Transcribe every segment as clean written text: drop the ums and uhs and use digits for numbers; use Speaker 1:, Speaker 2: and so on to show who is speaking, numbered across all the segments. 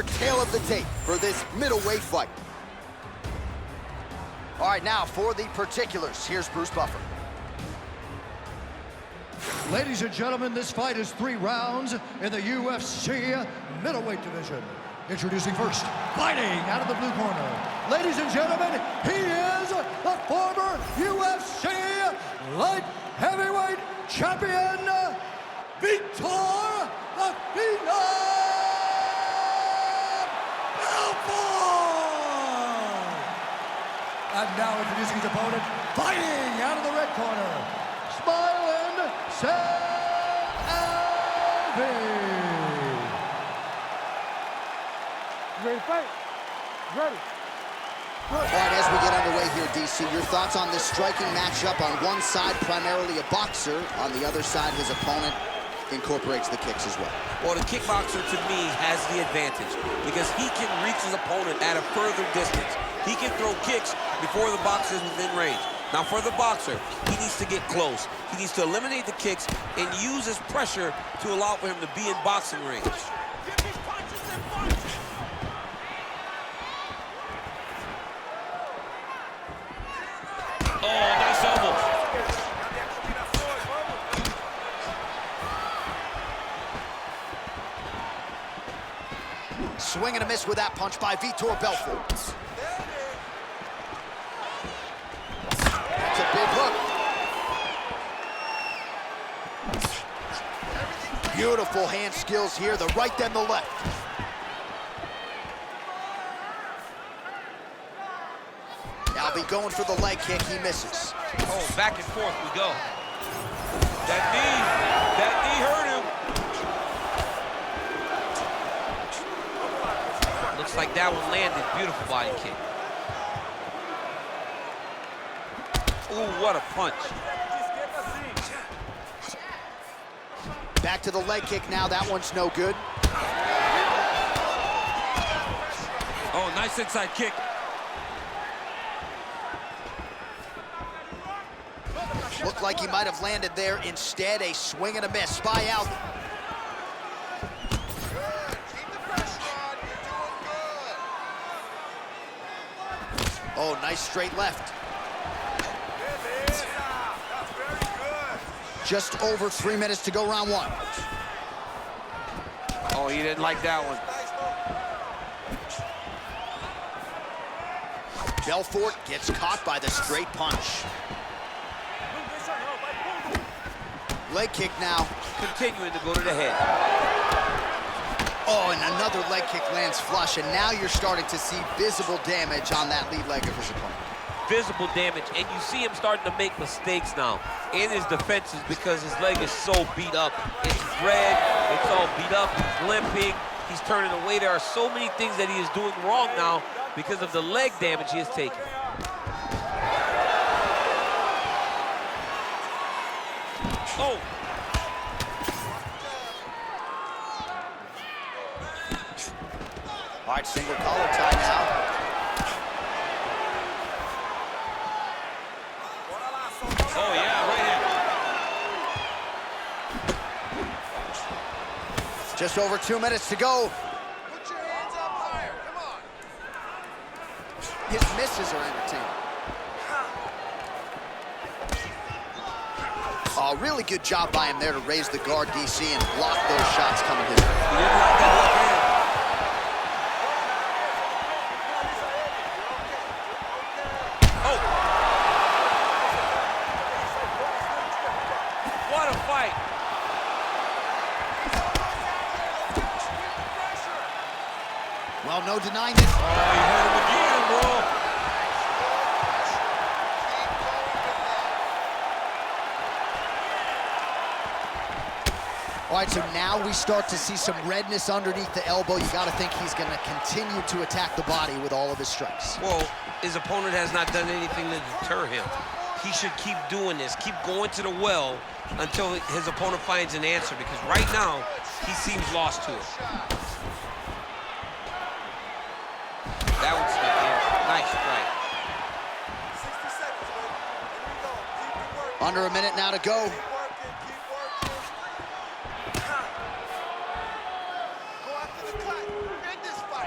Speaker 1: your tale of the tape for this middleweight fight. All right, now for the particulars, here's Bruce Buffer.
Speaker 2: Ladies and gentlemen, this fight is 3 rounds in the UFC middleweight division. Introducing first, fighting out of the blue corner. Ladies and gentlemen, he is the former UFC light heavyweight champion, Vitor the Phenom Belfort! And now introducing his opponent, fighting out of the red corner, smiling Sam Alvey.
Speaker 3: Ready to fight? Ready.
Speaker 1: All right, as we get underway here, DC, your thoughts on this striking matchup? On one side, primarily a boxer. On the other side, his opponent incorporates the kicks as well.
Speaker 4: Well, the kickboxer, to me, has the advantage because he can reach his opponent at a further distance. He can throw kicks before the boxer is within range. Now, for the boxer, he needs to get close. He needs to eliminate the kicks and use his pressure to allow for him to be in boxing range. Oh, nice elbow.
Speaker 1: Swing and a miss with that punch by Vitor Belfort. That's a big hook. Beautiful hand skills here, the right then the left. Alvey going for the leg kick, he misses.
Speaker 4: Oh, back and forth we go. That knee hurt him. Looks like that one landed. Beautiful body kick. Ooh, what a punch.
Speaker 1: Back to the leg kick now, that one's no good.
Speaker 4: Oh, nice inside kick.
Speaker 1: Looked like he might have landed there. Instead, a swing and a miss by Alvey. Oh, nice straight left. Just over 3 minutes to go, round 1.
Speaker 4: Oh, he didn't like that one.
Speaker 1: Belfort gets caught by the straight punch. Leg kick now.
Speaker 4: Continuing to go to the head.
Speaker 1: Oh, and another leg kick lands flush, and now you're starting to see visible damage on that lead leg of his opponent.
Speaker 4: Visible damage, and you see him starting to make mistakes now in his defenses because his leg is so beat up. It's red, it's all beat up, he's limping, he's turning away. There are so many things that he is doing wrong now because of the leg damage he has taken. Oh!
Speaker 1: All right, single collar tie now.
Speaker 4: Oh, yeah, right here.
Speaker 1: Just over 2 minutes to go.
Speaker 5: Put your hands up higher, come on.
Speaker 1: His misses are entertaining. Oh, really good job by him there to raise the guard, DC, and block those shots coming his way.
Speaker 4: He didn't like that left hand. Oh! What a fight!
Speaker 1: Well, no denying it.
Speaker 4: Oh, he hurt him again, bro.
Speaker 1: All right, so now we start to see some redness underneath the elbow. You got to think he's going to continue to attack the body with all of his strikes.
Speaker 4: Well, his opponent has not done anything to deter him. He should keep doing this, keep going to the well until his opponent finds an answer, because right now, he seems lost to it. That one's nice strike.
Speaker 5: 60 seconds, baby. Here we go. Keep it working.
Speaker 1: Under a minute now to go.
Speaker 5: Keep working, keep working. Go after the cut. End this fight.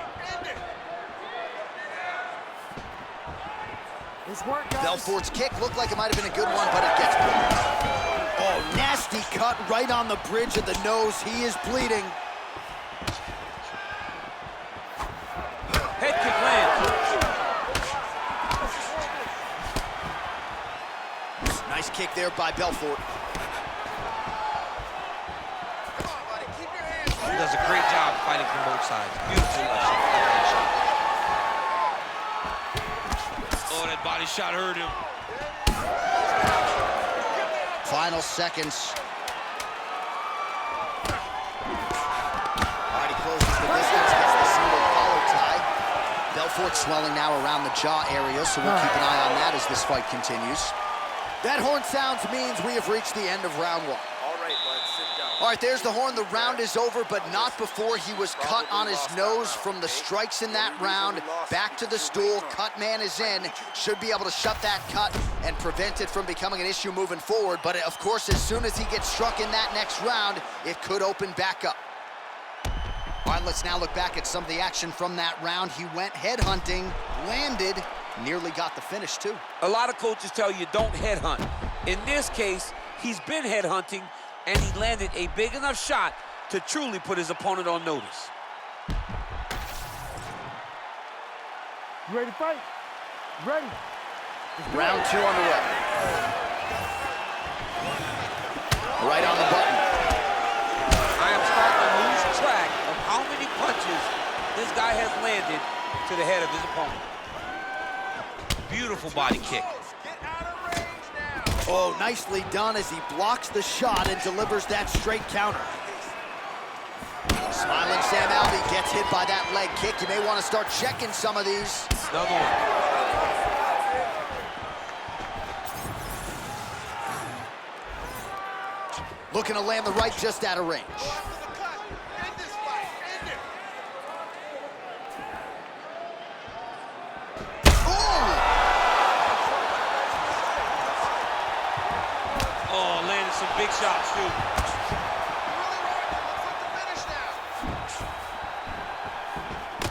Speaker 3: Good work, guys.
Speaker 1: Belfort's kick looked like it might have been a good one, but it gets blocked. Oh, nasty cut right on the bridge of the nose. He is bleeding.
Speaker 4: Head kick lands.
Speaker 1: Nice kick there by Belfort.
Speaker 4: He does a great job fighting from both sides. Beautiful left shot. Oh, that body shot hurt him.
Speaker 1: Final seconds. All right, he closes the distance, gets the single collar tie. Belfort swelling now around the jaw area, so we'll keep an eye on that as this fight continues. That horn sounds means we have reached the end of round one.
Speaker 5: All right, bud, sit down.
Speaker 1: All right, there's the horn. The round is over, but not before he was cut on his nose from the strikes in that round. Back to the stool. Cut man is in. Should be able to shut that cut and prevent it from becoming an issue moving forward. But, of course, as soon as he gets struck in that next round, it could open back up. All right, let's now look back at some of the action from that round. He went headhunting, landed, nearly got the finish, too.
Speaker 4: A lot of coaches tell you don't headhunt. In this case, he's been headhunting, and he landed a big enough shot to truly put his opponent on notice.
Speaker 3: You ready to fight? Ready.
Speaker 1: Round two underway. Right on the button.
Speaker 4: I am starting to lose track of how many punches this guy has landed to the head of his opponent. Beautiful body kick.
Speaker 1: Oh, nicely done as he blocks the shot and delivers that straight counter. Smiling Sam Alvey gets hit by that leg kick. You may want to start checking some of these.
Speaker 4: Another one.
Speaker 1: Looking to land the right just out of range.
Speaker 4: Oh, landed some big shots, too.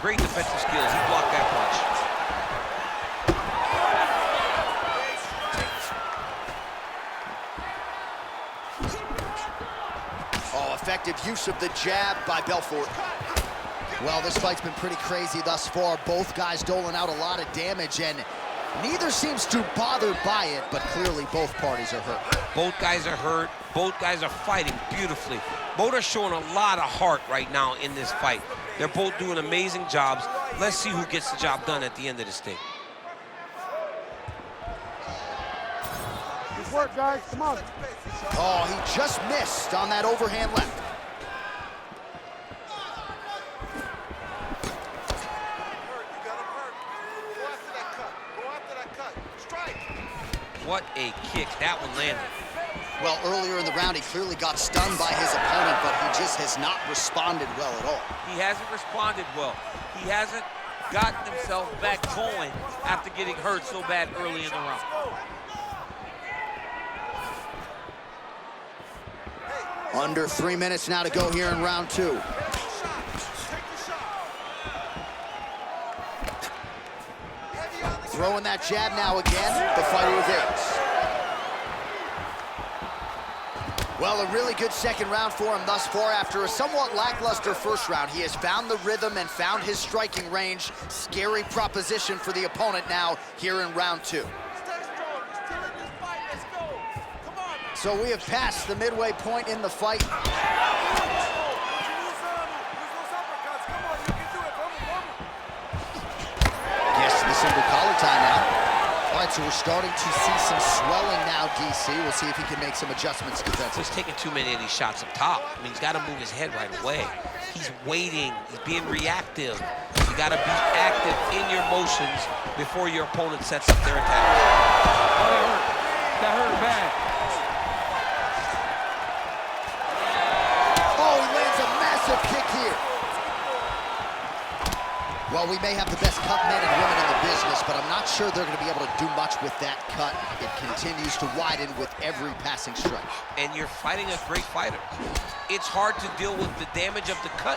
Speaker 4: Great defensive skills. He blocked that punch.
Speaker 1: Oh, effective use of the jab by Belfort. Well, this fight's been pretty crazy thus far. Both guys doling out a lot of damage, and neither seems too bothered by it, but clearly both parties are hurt.
Speaker 4: Both guys are hurt. Both guys are fighting beautifully. Both are showing a lot of heart right now in this fight. They're both doing amazing jobs. Let's see who gets the job done at the end of this thing.
Speaker 3: Good work, guys. Come on.
Speaker 1: Oh, he just missed on that overhand left.
Speaker 4: What a kick. That one landed.
Speaker 1: Well, earlier in the round, he clearly got stunned by his opponent, but he just has not responded well at all.
Speaker 4: He hasn't responded well. He hasn't gotten himself back going after getting hurt so bad early in the round.
Speaker 1: Under 3 minutes now to go here in round two. Throwing that jab now again, the fighter evades. Well, a really good second round for him thus far. After a somewhat lackluster first round, he has found the rhythm and found his striking range. Scary proposition for the opponent now here in round two. So we have passed the midway point in the fight. Yes, the single collar tie now. All right, so we're starting to see some swelling now, DC. We'll see if he can make some adjustments defensively.
Speaker 4: He's taking too many of these shots up top. I mean, he's got to move his head right away. He's waiting. He's being reactive. You got to be active in your motions before your opponent sets up their attack.
Speaker 3: Oh, that hurt. That hurt bad.
Speaker 1: Oh, he lands a massive kick here. Well, we may have the best cut men and women in the business, but I'm not sure they're going to be able to do much with that cut. It continues to widen with every passing strike.
Speaker 4: And you're fighting a great fighter. It's hard to deal with the damage of the cut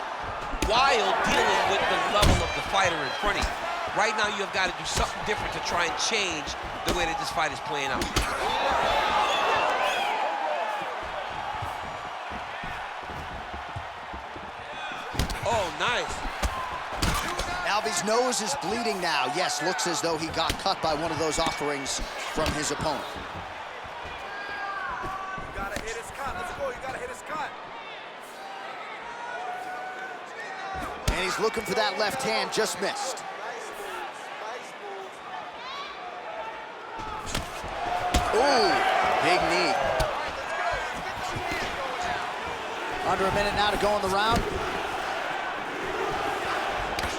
Speaker 4: while dealing with the level of the fighter in front of you. Right now, you've got to do something different to try and change the way that this fight is playing out. Oh, nice.
Speaker 1: Alvy's nose is bleeding now. Yes, looks as though he got cut by one of those offerings from his opponent.
Speaker 5: You gotta hit his cut. Let's go. You gotta hit his cut.
Speaker 1: And he's looking for that left hand, just missed. Ooh, big knee. Under a minute now to go in the round.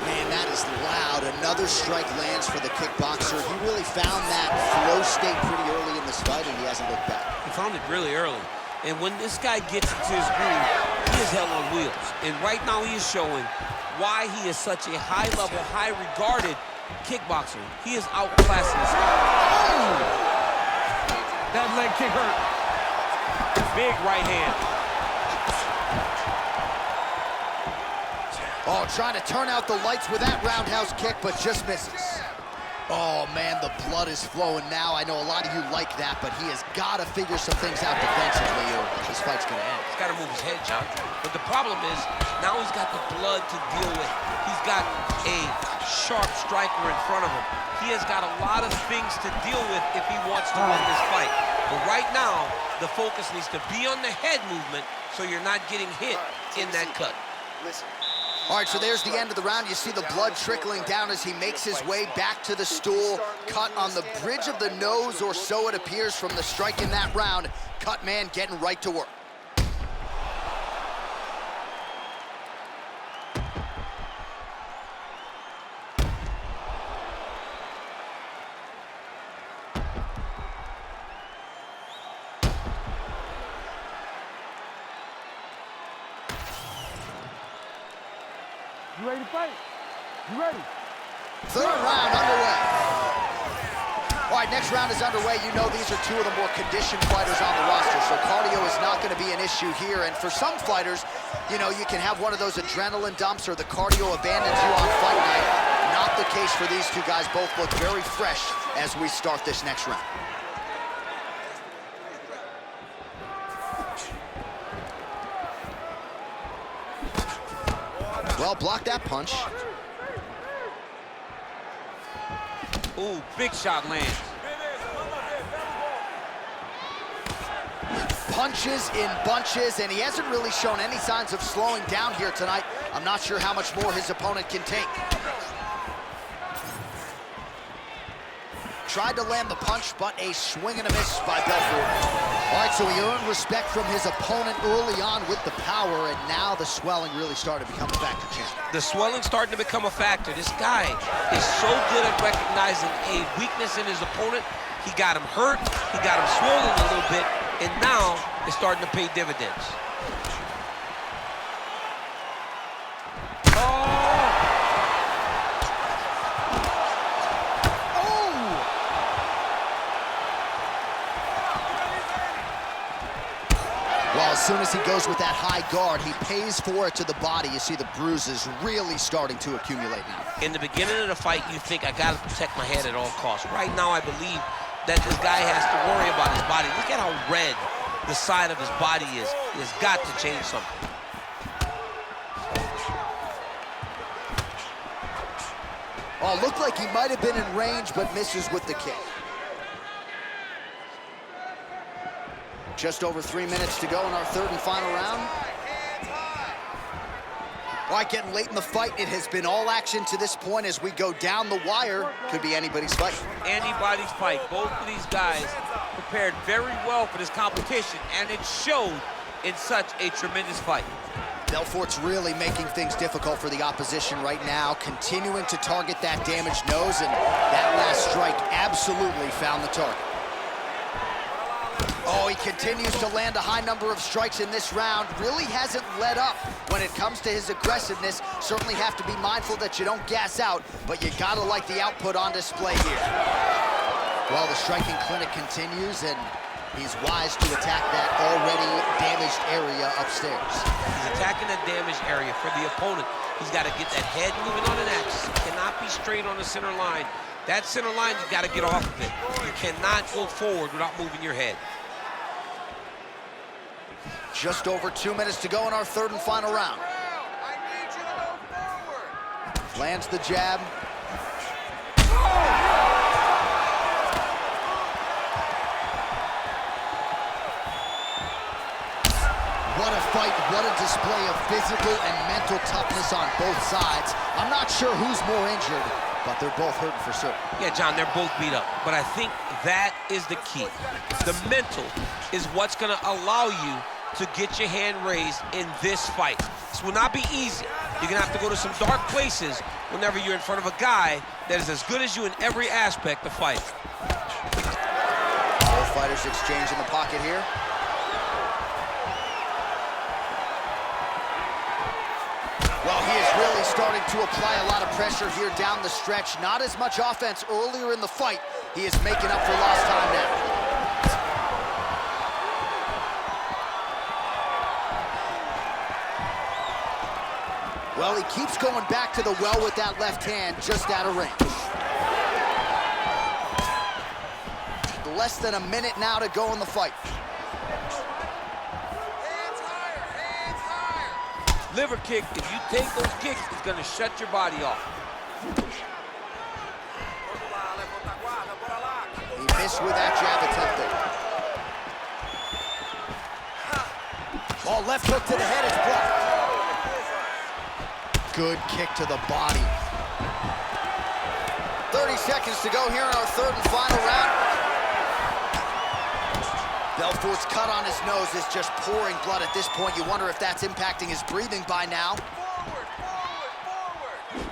Speaker 1: Man, that is loud. Another strike lands for the kickboxer. He really found that flow state pretty early in this fight, and he hasn't looked back.
Speaker 4: He found it really early. And when this guy gets into his groove, he is hell on wheels. And right now he is showing why he is such a high-level, high-regarded kickboxer. He is outclassing this guy. Oh!
Speaker 3: That leg kick hurt.
Speaker 4: Big right hand.
Speaker 1: Oh, trying to turn out the lights with that roundhouse kick, but just misses. Oh, man, the blood is flowing now. I know a lot of you like that, but he has got to figure some things out defensively, or this fight's going to end.
Speaker 4: He's got to move his head, John. But the problem is, now he's got the blood to deal with. He's got a sharp striker in front of him. He has got a lot of things to deal with if he wants to win this fight. But right now, the focus needs to be on the head movement so you're not getting hit in that cut.
Speaker 5: Listen.
Speaker 1: All right, so there's the end of the round. You see the blood trickling down as he makes his way back to the stool. Cut on the bridge of the nose, or so it appears from the strike in that round. Cut man getting right to work.
Speaker 3: You ready to fight? You ready?
Speaker 1: Third round underway. All right, next round is underway. You know these are two of the more conditioned fighters on the roster, so cardio is not going to be an issue here. And for some fighters, you know, you can have one of those adrenaline dumps or the cardio abandons you on fight night. Not the case for these two guys. Both look very fresh as we start this next round. Well, block that punch.
Speaker 4: Ooh, big shot lands.
Speaker 1: Punches in bunches, and he hasn't really shown any signs of slowing down here tonight. I'm not sure how much more his opponent can take. Tried to land the punch, but a swing and a miss by Belfort. All right, so he earned respect from his opponent early on with the power, and now the swelling really started to become a factor, champ.
Speaker 4: The swelling's starting to become a factor. This guy is so good at recognizing a weakness in his opponent. He got him hurt, he got him swollen a little bit, and now it's starting to pay dividends.
Speaker 1: Well, as soon as he goes with that high guard, he pays for it to the body. You see the bruises really starting to accumulate now.
Speaker 4: In the beginning of the fight, you think, I got to protect my head at all costs. Right now, I believe that this guy has to worry about his body. Look at how red the side of his body is. He has got to change something.
Speaker 1: Oh, looked like he might have been in range, but misses with the kick. Just over 3 minutes to go in our third and final round. All right, getting late in the fight. It has been all action to this point as we go down the wire. Could be anybody's fight.
Speaker 4: Anybody's fight. Both of these guys prepared very well for this competition, and it showed in such a tremendous fight.
Speaker 1: Belfort's really making things difficult for the opposition right now, continuing to target that damaged nose, and that last strike absolutely found the target. Oh, he continues to land a high number of strikes in this round. Really hasn't let up when it comes to his aggressiveness. Certainly have to be mindful that you don't gas out, but you gotta like the output on display here. Well, the striking clinic continues, and He's wise to attack that already damaged area upstairs.
Speaker 4: He's attacking that damaged area for the opponent. He's got to get that head moving on an axis. It cannot be straight on the center line. That center line, you've got to get off of it. You cannot go forward without moving your head.
Speaker 1: Just over 2 minutes to go in our third and final round.
Speaker 5: I need you to go forward.
Speaker 1: Lands the jab. What a fight, what a display of physical and mental toughness on both sides. I'm not sure who's more injured, but they're both hurting for certain.
Speaker 4: Yeah, John, they're both beat up, but I think that is the key. The mental is what's gonna allow you to get your hand raised in this fight. This will not be easy. You're gonna have to go to some dark places whenever you're in front of a guy that is as good as you in every aspect of fight.
Speaker 1: Both fighters exchange in the pocket here. Well, he is really starting to apply a lot of pressure here down the stretch. Not as much offense earlier in the fight. He is making up for lost time now. Well, he keeps going back to the well with that left hand, just out of range. Less than a minute now to go in the fight.
Speaker 5: Hands higher, hands higher.
Speaker 4: Liver kick, if you take those kicks, it's gonna shut your body off.
Speaker 1: He missed with that jab attempt there. Oh, left hook to the head is blocked. Good kick to the body. 30 seconds to go here in our third and final round. Belfort's cut on his nose is just pouring blood at this point. You wonder if that's impacting his breathing by now.
Speaker 5: Forward, forward, forward.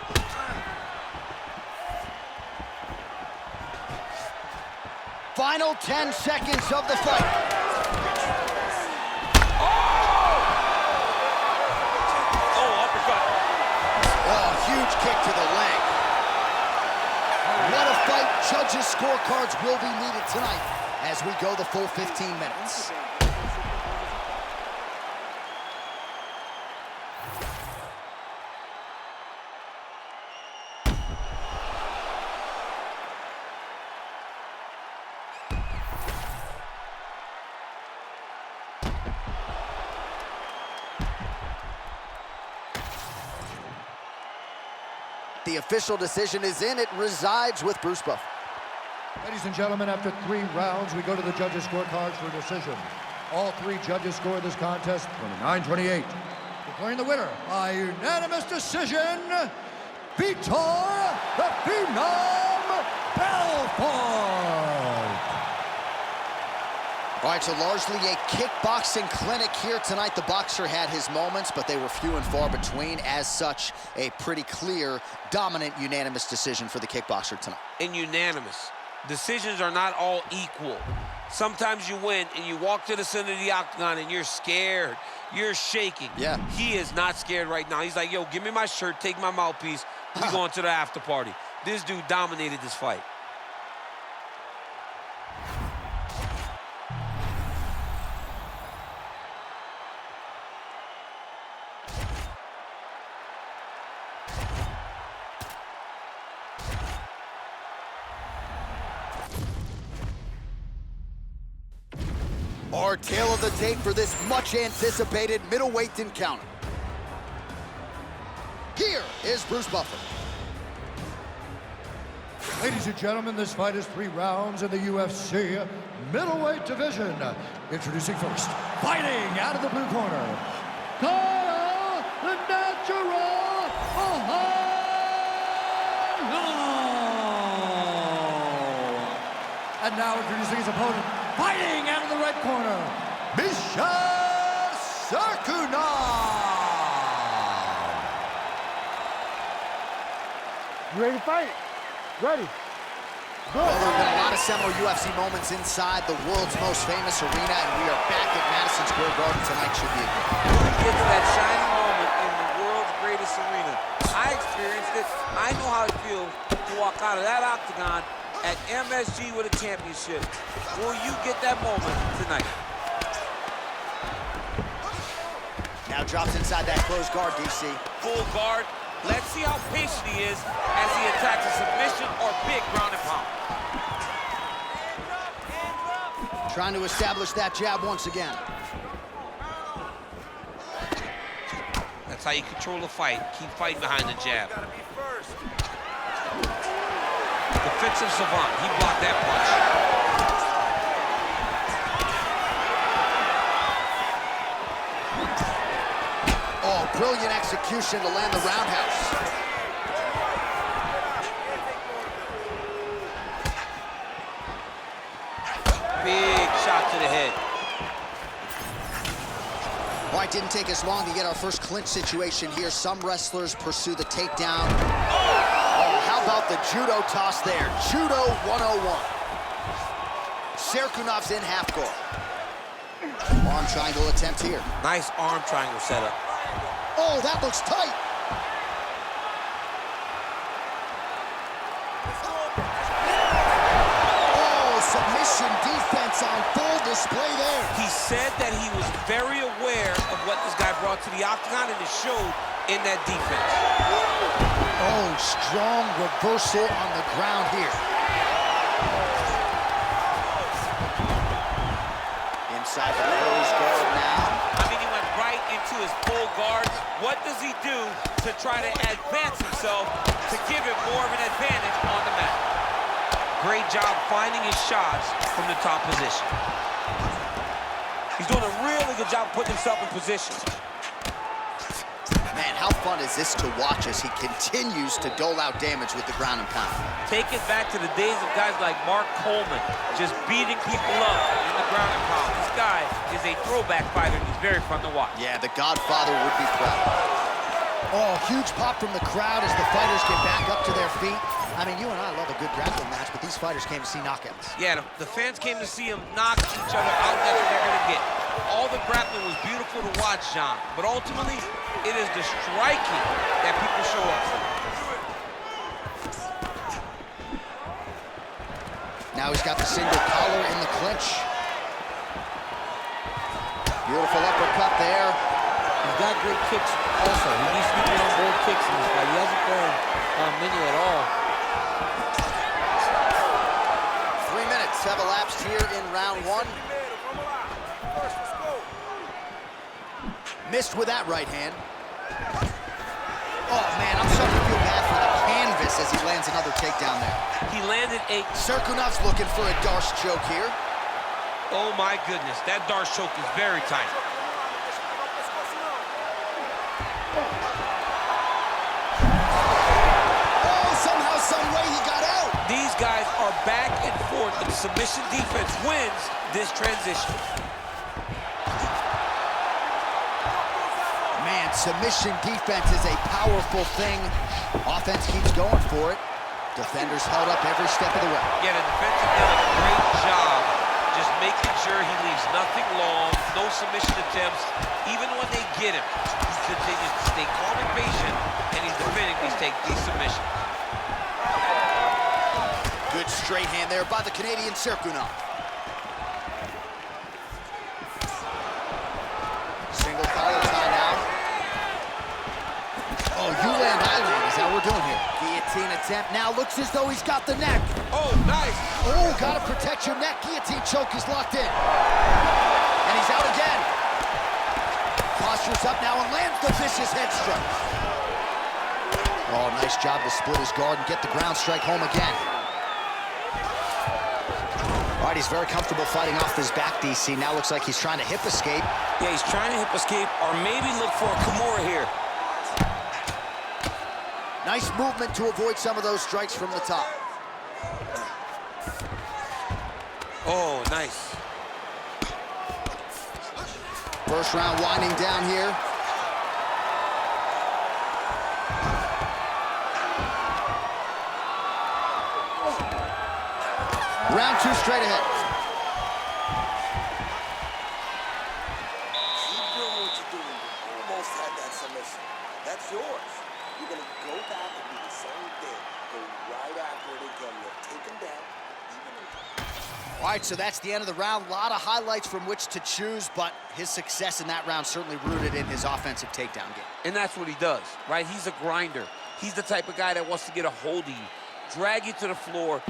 Speaker 1: Final 10 seconds of the fight. Huge kick to the leg. What a fight. Judges' scorecards will be needed tonight as we go the full 15 minutes. The official decision is in. It resides with Bruce Buffer.
Speaker 2: Ladies and gentlemen, after 3 rounds, we go to the judges' scorecards for decision. All 3 judges scored this contest 29-28. Declaring the winner by unanimous decision, Vitor the Phenom Belfort.
Speaker 1: All right, so largely a kickboxing clinic here tonight. The boxer had his moments, but they were few and far between. As such, a pretty clear, dominant, unanimous decision for the kickboxer tonight.
Speaker 4: And unanimous. Decisions are not all equal. Sometimes you win and you walk to the center of the octagon and you're scared. You're shaking.
Speaker 1: Yeah.
Speaker 4: He is not scared right now. He's like, yo, give me my shirt, take my mouthpiece. We going to the after party. This dude dominated this fight.
Speaker 1: Our tale of the tape for this much-anticipated middleweight encounter. Here is Bruce Buffer.
Speaker 2: Ladies and gentlemen, this fight is 3 rounds in the UFC middleweight division. Introducing first, fighting out of the blue corner, Kyle the Natural Ohio. And now introducing his opponent, fighting out of the red corner, Misha Sarkunov.
Speaker 3: You ready to fight? Ready. Go.
Speaker 1: Well, there have been a lot of seminal UFC moments inside the world's most famous arena, and we are back at Madison Square Garden tonight. Should be a good one.
Speaker 4: Get to that shining moment in the world's greatest arena. I experienced it. I know how it feels to walk out of that octagon at MSG with a championship. Will you get that moment tonight?
Speaker 1: Now drops inside that closed guard, DC.
Speaker 4: Full guard. Let's see how patient he is as he attacks a submission or big ground and pound.
Speaker 1: Trying to establish that jab once again.
Speaker 4: That's how you control the fight. Keep fighting behind the jab. Defensive savant. He blocked that punch.
Speaker 1: Oh, brilliant execution to land the roundhouse.
Speaker 4: Big shot to the head.
Speaker 1: All right, didn't take us long to get our first clinch situation here. Some wrestlers pursue the takedown. Oh, how about the judo toss there? Judo 101. Serkunov's in half guard. Arm triangle attempt here.
Speaker 4: Nice arm triangle setup.
Speaker 1: Oh, that looks tight. Submission defense on full display there.
Speaker 4: He said that he was very aware of what this guy brought to the octagon, and it showed in that defense.
Speaker 1: Oh, strong reversal on the ground here. Inside the closed guard now.
Speaker 4: I mean, he went right into his full guard. What does he do to try to advance himself to give him more of an advantage on the mat? Great job finding his shots from the top position. He's doing a really good job putting himself in position.
Speaker 1: Man, how fun is this to watch as he continues to dole out damage with the ground and pound?
Speaker 4: Take it back to the days of guys like Mark Coleman, just beating people up in the ground and pound. This guy is a throwback fighter, and he's very fun to watch.
Speaker 1: Yeah, the Godfather would be proud. Oh, huge pop from the crowd as the fighters get back up to their feet. I mean, you and I love a good grappling match, but these fighters came to see knockouts.
Speaker 4: Yeah, the fans came to see him knock each other out. That's what they're going to get. All the grappling was beautiful to watch, John, but ultimately, it is the striking that people show up for.
Speaker 1: Now he's got the single collar in the clinch. Beautiful uppercut there.
Speaker 6: He's got great kicks also. He needs to be on board kicks in this fight. He hasn't thrown many at all.
Speaker 1: 3 minutes have elapsed here in round one. Missed with that right hand. Oh, man, I'm starting to feel bad for the canvas as he lands another takedown there.
Speaker 4: He landed a...
Speaker 1: Serkunov's looking for a Darce choke here.
Speaker 4: Oh, my goodness. That Darce choke is very tight.
Speaker 1: Oh, somehow, some way he got out.
Speaker 4: These guys are back and forth, but the submission defense wins this transition.
Speaker 1: Man, submission defense is a powerful thing. Offense keeps going for it. Defenders held up every step of the way.
Speaker 4: Yeah, the defensive did a great job just making sure he leaves nothing long, no submission attempts. Even when they get him, he continues to stay calm and patient, and he's defending these submissions.
Speaker 1: Good straight hand there by the Canadian Serkunov. Single collar tie now. Oh, you land, I land. Is that what we're doing here? Guillotine attempt now. Looks as though he's got the neck.
Speaker 4: Oh, nice.
Speaker 1: Oh, gotta protect your neck. Guillotine choke is locked in. And he's out again. Posture's up now and lands the vicious head strike. Oh, nice job to split his guard and get the ground strike home again. All right, he's very comfortable fighting off his back, DC. Now looks like he's trying to hip escape.
Speaker 4: Yeah, he's trying to hip escape or maybe look for a Kimura here.
Speaker 1: Nice movement to avoid some of those strikes from the top.
Speaker 4: Oh, nice.
Speaker 1: First round winding down here. Round two straight ahead.
Speaker 5: Keep doing what you're doing. You almost had that submission. That's yours. You're going to go back and do the same thing. Go right after it again. You'll take him down.
Speaker 1: right, so that's the end of the round. A lot of highlights from which to choose, but his success in that round certainly rooted in his offensive takedown game.
Speaker 4: And that's what he does, right? He's a grinder. He's the type of guy that wants to get a hold of you, drag you to the floor.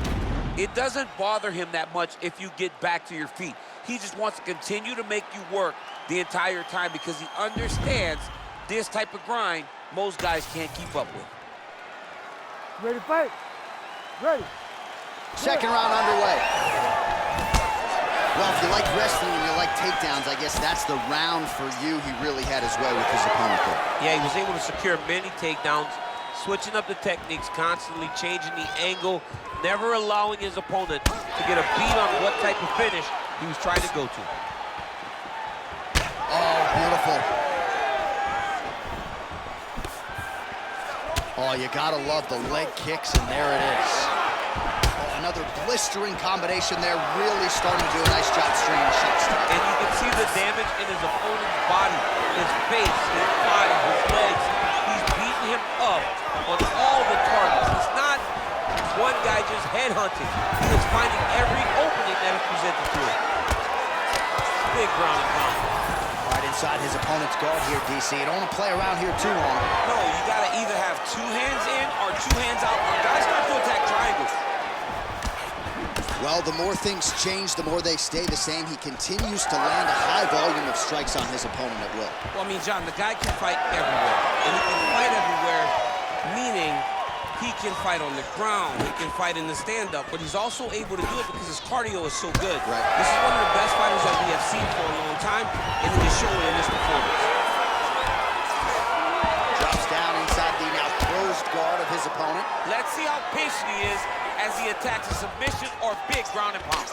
Speaker 4: It doesn't bother him that much if you get back to your feet. He just wants to continue to make you work the entire time because he understands this type of grind most guys can't keep up with.
Speaker 3: Ready to fight? Ready.
Speaker 1: Second round underway. Well, if you like wrestling and you like takedowns, I guess that's the round for you. He really had his way with his opponent there.
Speaker 4: Yeah, he was able to secure many takedowns, switching up the techniques, constantly changing the angle, never allowing his opponent to get a beat on what type of finish he was trying to go to.
Speaker 1: Oh, beautiful. Oh, you gotta love the leg kicks, and there it is. Oh, another blistering combination there, really starting to do a nice job stringing shots.
Speaker 4: And you can see the damage in his opponent's body, his face, his body, his legs. He's beating him up on all the targets. It's not one guy just headhunting. He's finding every opening that is presented to him. Big ground and pound.
Speaker 1: Right inside his opponent's guard here, DC. You don't want to play around here too long.
Speaker 4: No, you gotta either have two hands in or two hands out. Guys start to attack triangles.
Speaker 1: Well, the more things change, the more they stay the same. He continues to land a high volume of strikes on his opponent at will.
Speaker 4: Well, I mean, John, the guy can fight everywhere. And he can fight everywhere, meaning he can fight on the ground, he can fight in the stand-up, but he's also able to do it because his cardio is so good.
Speaker 1: Right.
Speaker 4: This is one of the best fighters that we have seen for a long time, and it is showing in this performance.
Speaker 1: Drops down inside the now closed guard of his opponent.
Speaker 4: Let's see how patient he is as he attacks a submission or big ground and pound.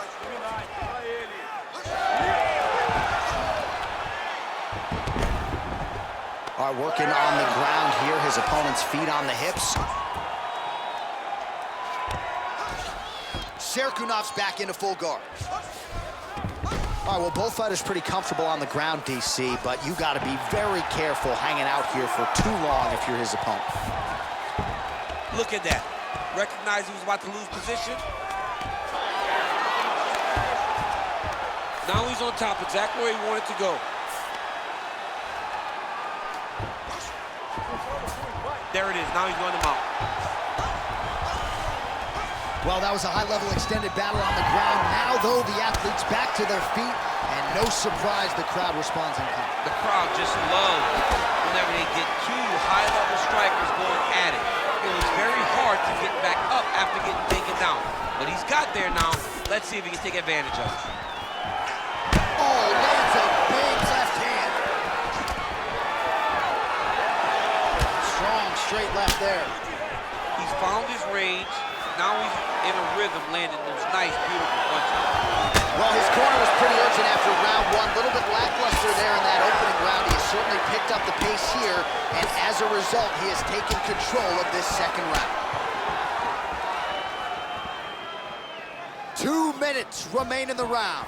Speaker 1: All right, working on the ground here. His opponent's feet on the hips. Serkunov's back into full guard. All right, well, both fighters pretty comfortable on the ground, DC, but you got to be very careful hanging out here for too long if you're his opponent.
Speaker 4: Look at that. Recognized he was about to lose position. Now he's on top, exactly where he wanted to go. There it is, now he's going to mount.
Speaker 1: Well, that was a high-level extended battle on the ground. Now, though, the athletes back to their feet, and no surprise the crowd responds in kind.
Speaker 4: The crowd just loves whenever they get two high-level strikers going at it. It was very hard to get back up after getting taken down. But he's got there now. Let's see if he can take advantage of it.
Speaker 1: Oh, lands a big left hand. Strong, straight left there.
Speaker 4: He's found his range. Now he's in a rhythm, landing those nice, beautiful punches.
Speaker 1: Well, his corner was pretty urgent after round one. A little bit lackluster there in that opening round. He has certainly picked up the pace here, and as a result, he has taken control of this second round. 2 minutes remain in the round.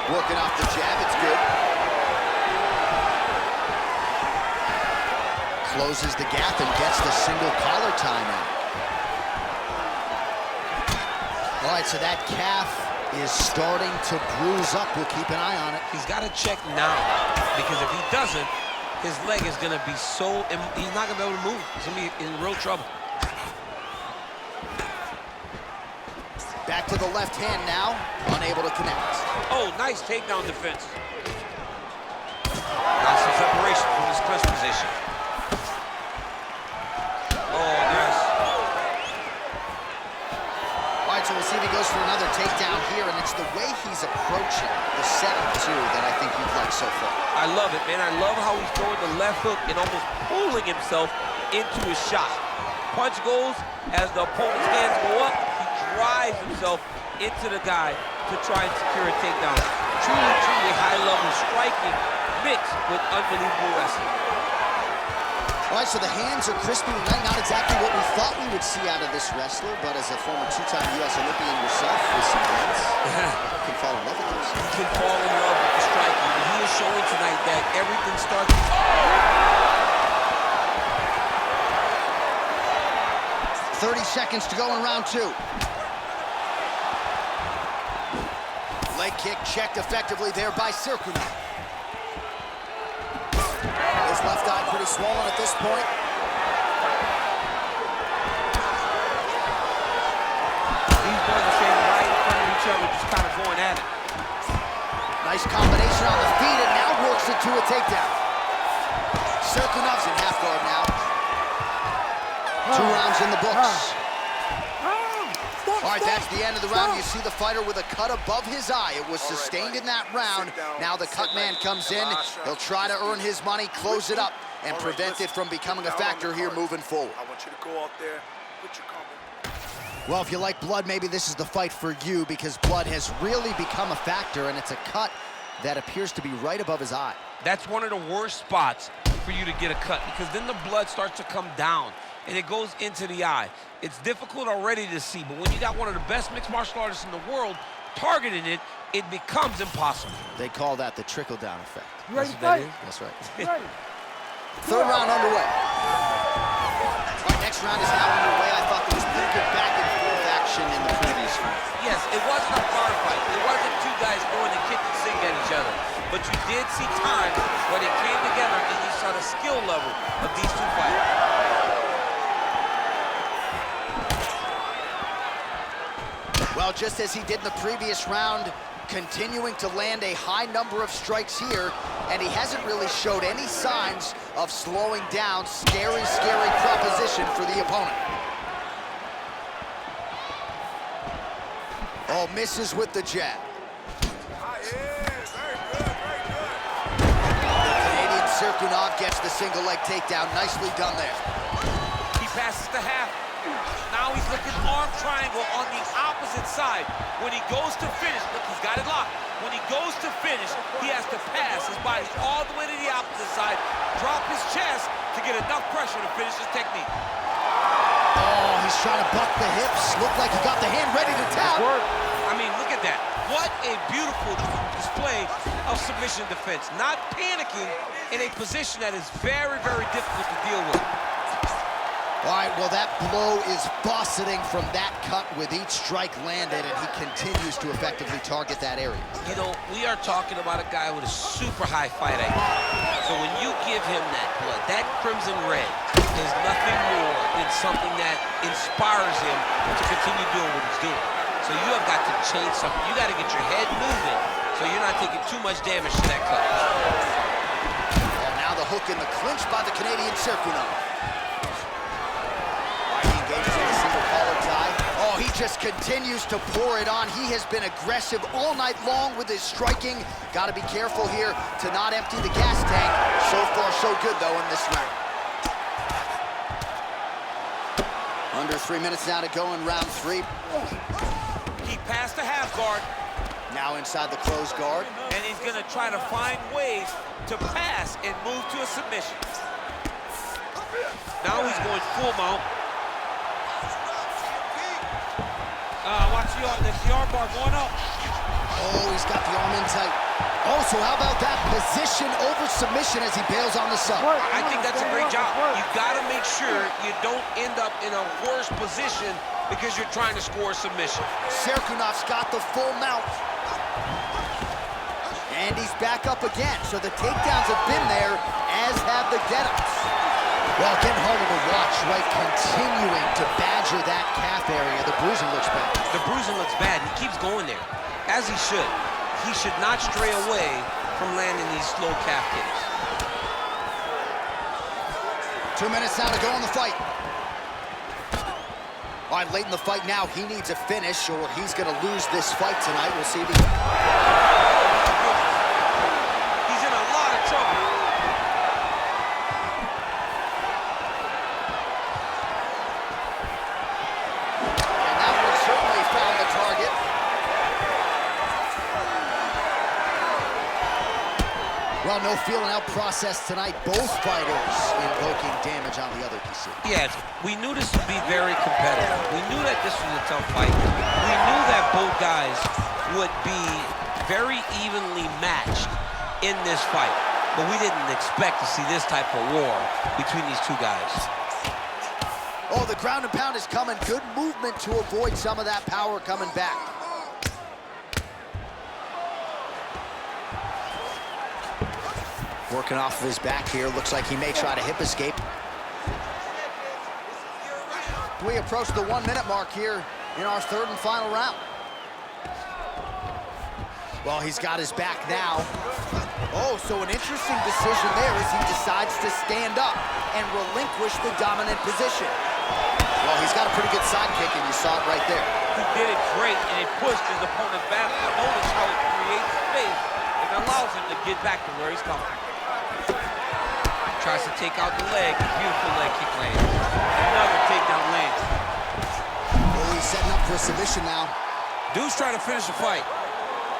Speaker 1: Working off the jab, it's good. Closes the gap and gets the single collar tie now. All right, so that calf is starting to bruise up. We'll keep an eye on it.
Speaker 4: He's got to check now, because if he doesn't, his leg is going to be so, he's not going to be able to move. He's going to be in real trouble.
Speaker 1: Back to the left hand now, unable to connect.
Speaker 4: Oh, nice takedown defense. Now some separation from his clinch position.
Speaker 1: So we'll see if he goes for another takedown here, and it's the way he's approaching the setup, too, that I think you've liked so far.
Speaker 4: I love it, man. I love how he's throwing the left hook and almost pulling himself into his shot. Punch goes, as the opponent's hands go up, he drives himself into the guy to try and secure a takedown. Truly, truly high-level striking mixed with unbelievable wrestling.
Speaker 1: All right, so the hands are crispy tonight. Not exactly what we thought we would see out of this wrestler, but as a former two-time U.S. Olympian yourself with some hands, you can fall in love with this.
Speaker 4: He can fall in love with the striking. And he is showing tonight that everything starts...
Speaker 1: 30 seconds to go in round 2. Leg kick checked effectively there by Serkunov.
Speaker 5: His left eye pretty swollen at this point.
Speaker 6: These boys are standing right in front of each other, just kind of going at it.
Speaker 1: Nice combination on the feet, and now works it to a takedown. Serkunov's in half guard now. 2 rounds in the books. All right, that's the end of the round. You see the fighter with a cut above his eye. It was sustained in that round. Now the cut man comes in. He'll try to earn his money, close it up, and prevent it from becoming a factor here moving forward.
Speaker 5: I want you to go out there, put your combo.
Speaker 1: Well, if you like blood, maybe this is the fight for you, because blood has really become a factor, and it's a cut that appears to be right above his eye.
Speaker 4: That's one of the worst spots for you to get a cut, because then the blood starts to come down and it goes into the eye. It's difficult already to see, but when you got one of the best mixed martial artists in the world targeting it, it becomes impossible.
Speaker 1: They call that the trickle-down effect.
Speaker 3: You ready to fight?
Speaker 1: That's right.
Speaker 3: Ready.
Speaker 1: Third round underway. All right, next round is now underway. I thought there was pretty good back and forth action in the previous round.
Speaker 4: Yes, it wasn't a bar fight. It wasn't two guys going to kick and sing at each other. But you did see times where they came together and you saw the skill level of these two fighters.
Speaker 1: Well, just as he did in the previous round, continuing to land a high number of strikes here, and he hasn't really showed any signs of slowing down. Scary, scary proposition for the opponent. Oh, misses with the jab. The Canadian Serkunov gets the single leg takedown. Nicely done there.
Speaker 4: He passes the half. Now he's looking arm triangle on the opposite side. When he goes to finish, look, he's got it locked. When he goes to finish, he has to pass his body all the way to the opposite side, drop his chest to get enough pressure to finish his technique.
Speaker 1: Oh, he's trying to buck the hips. Looked like he got the hand ready to tap.
Speaker 4: I mean, look at that. What a beautiful display of submission defense. Not panicking in a position that is very, very difficult to deal with.
Speaker 1: All right, well, that blow is buffeting from that cut with each strike landed, and he continues to effectively target that area.
Speaker 4: You know, we are talking about a guy with a super high fight IQ. So when you give him that blood, that crimson red is nothing more than something that inspires him to continue doing what he's doing. So you have got to change something. You got to get your head moving so you're not taking too much damage to that cut.
Speaker 1: And now the hook in the clinch by the Canadian Serkunov. Oh, he just continues to pour it on. He has been aggressive all night long with his striking. Got to be careful here to not empty the gas tank. So far, so good, though, in this round. Under 3 minutes now to go in round 3.
Speaker 4: He passed the half guard.
Speaker 1: Now inside the closed guard.
Speaker 4: And he's going to try to find ways to pass and move to a submission. Now he's going full mount. Watch the arm bar going up.
Speaker 1: Oh, he's got the arm in tight. Oh, so how about that position over submission as he bails on the sub?
Speaker 4: I think that's a great job. You got to make sure you don't end up in a worse position because you're trying to score a submission.
Speaker 1: Serkunov's got the full mount. And he's back up again. So the takedowns have been there, as have the get-ups. Well, getting harder to watch, right? Continuing to badger that calf area. The bruising looks bad.
Speaker 4: The bruising looks bad. He keeps going there, as he should. He should not stray away from landing these slow calf kicks.
Speaker 1: 2 minutes now to go in the fight. All right, late in the fight now, he needs a finish or he's going to lose this fight tonight. We'll see if he...
Speaker 4: He's in a lot of trouble.
Speaker 1: And that one certainly found the target. Well, no feeling out process tonight. Both fighters invoking damage on the other PC.
Speaker 4: Yes, we knew this would be very competitive. We knew that this was a tough fight. We knew that both guys would be very evenly matched in this fight. But we didn't expect to see this type of war between these two guys.
Speaker 1: Oh, the ground and pound is coming. Good movement to avoid some of that power coming back. Working off of his back here. Looks like he may try to hip escape. We approach the 1 minute mark here in our third and final round. Well, he's got his back now. Oh, so an interesting decision there as he decides to stand up and relinquish the dominant position. Well, he's got a pretty good sidekick, and you saw it right there.
Speaker 4: He did it great, and it pushed his opponent back. Notice how it creates space and allows him to get back to where he's coming. Tries to take out the leg. Beautiful leg kick lands. Another takedown lands.
Speaker 1: Oh, he's setting up for a submission now.
Speaker 4: Dude's trying to finish the fight.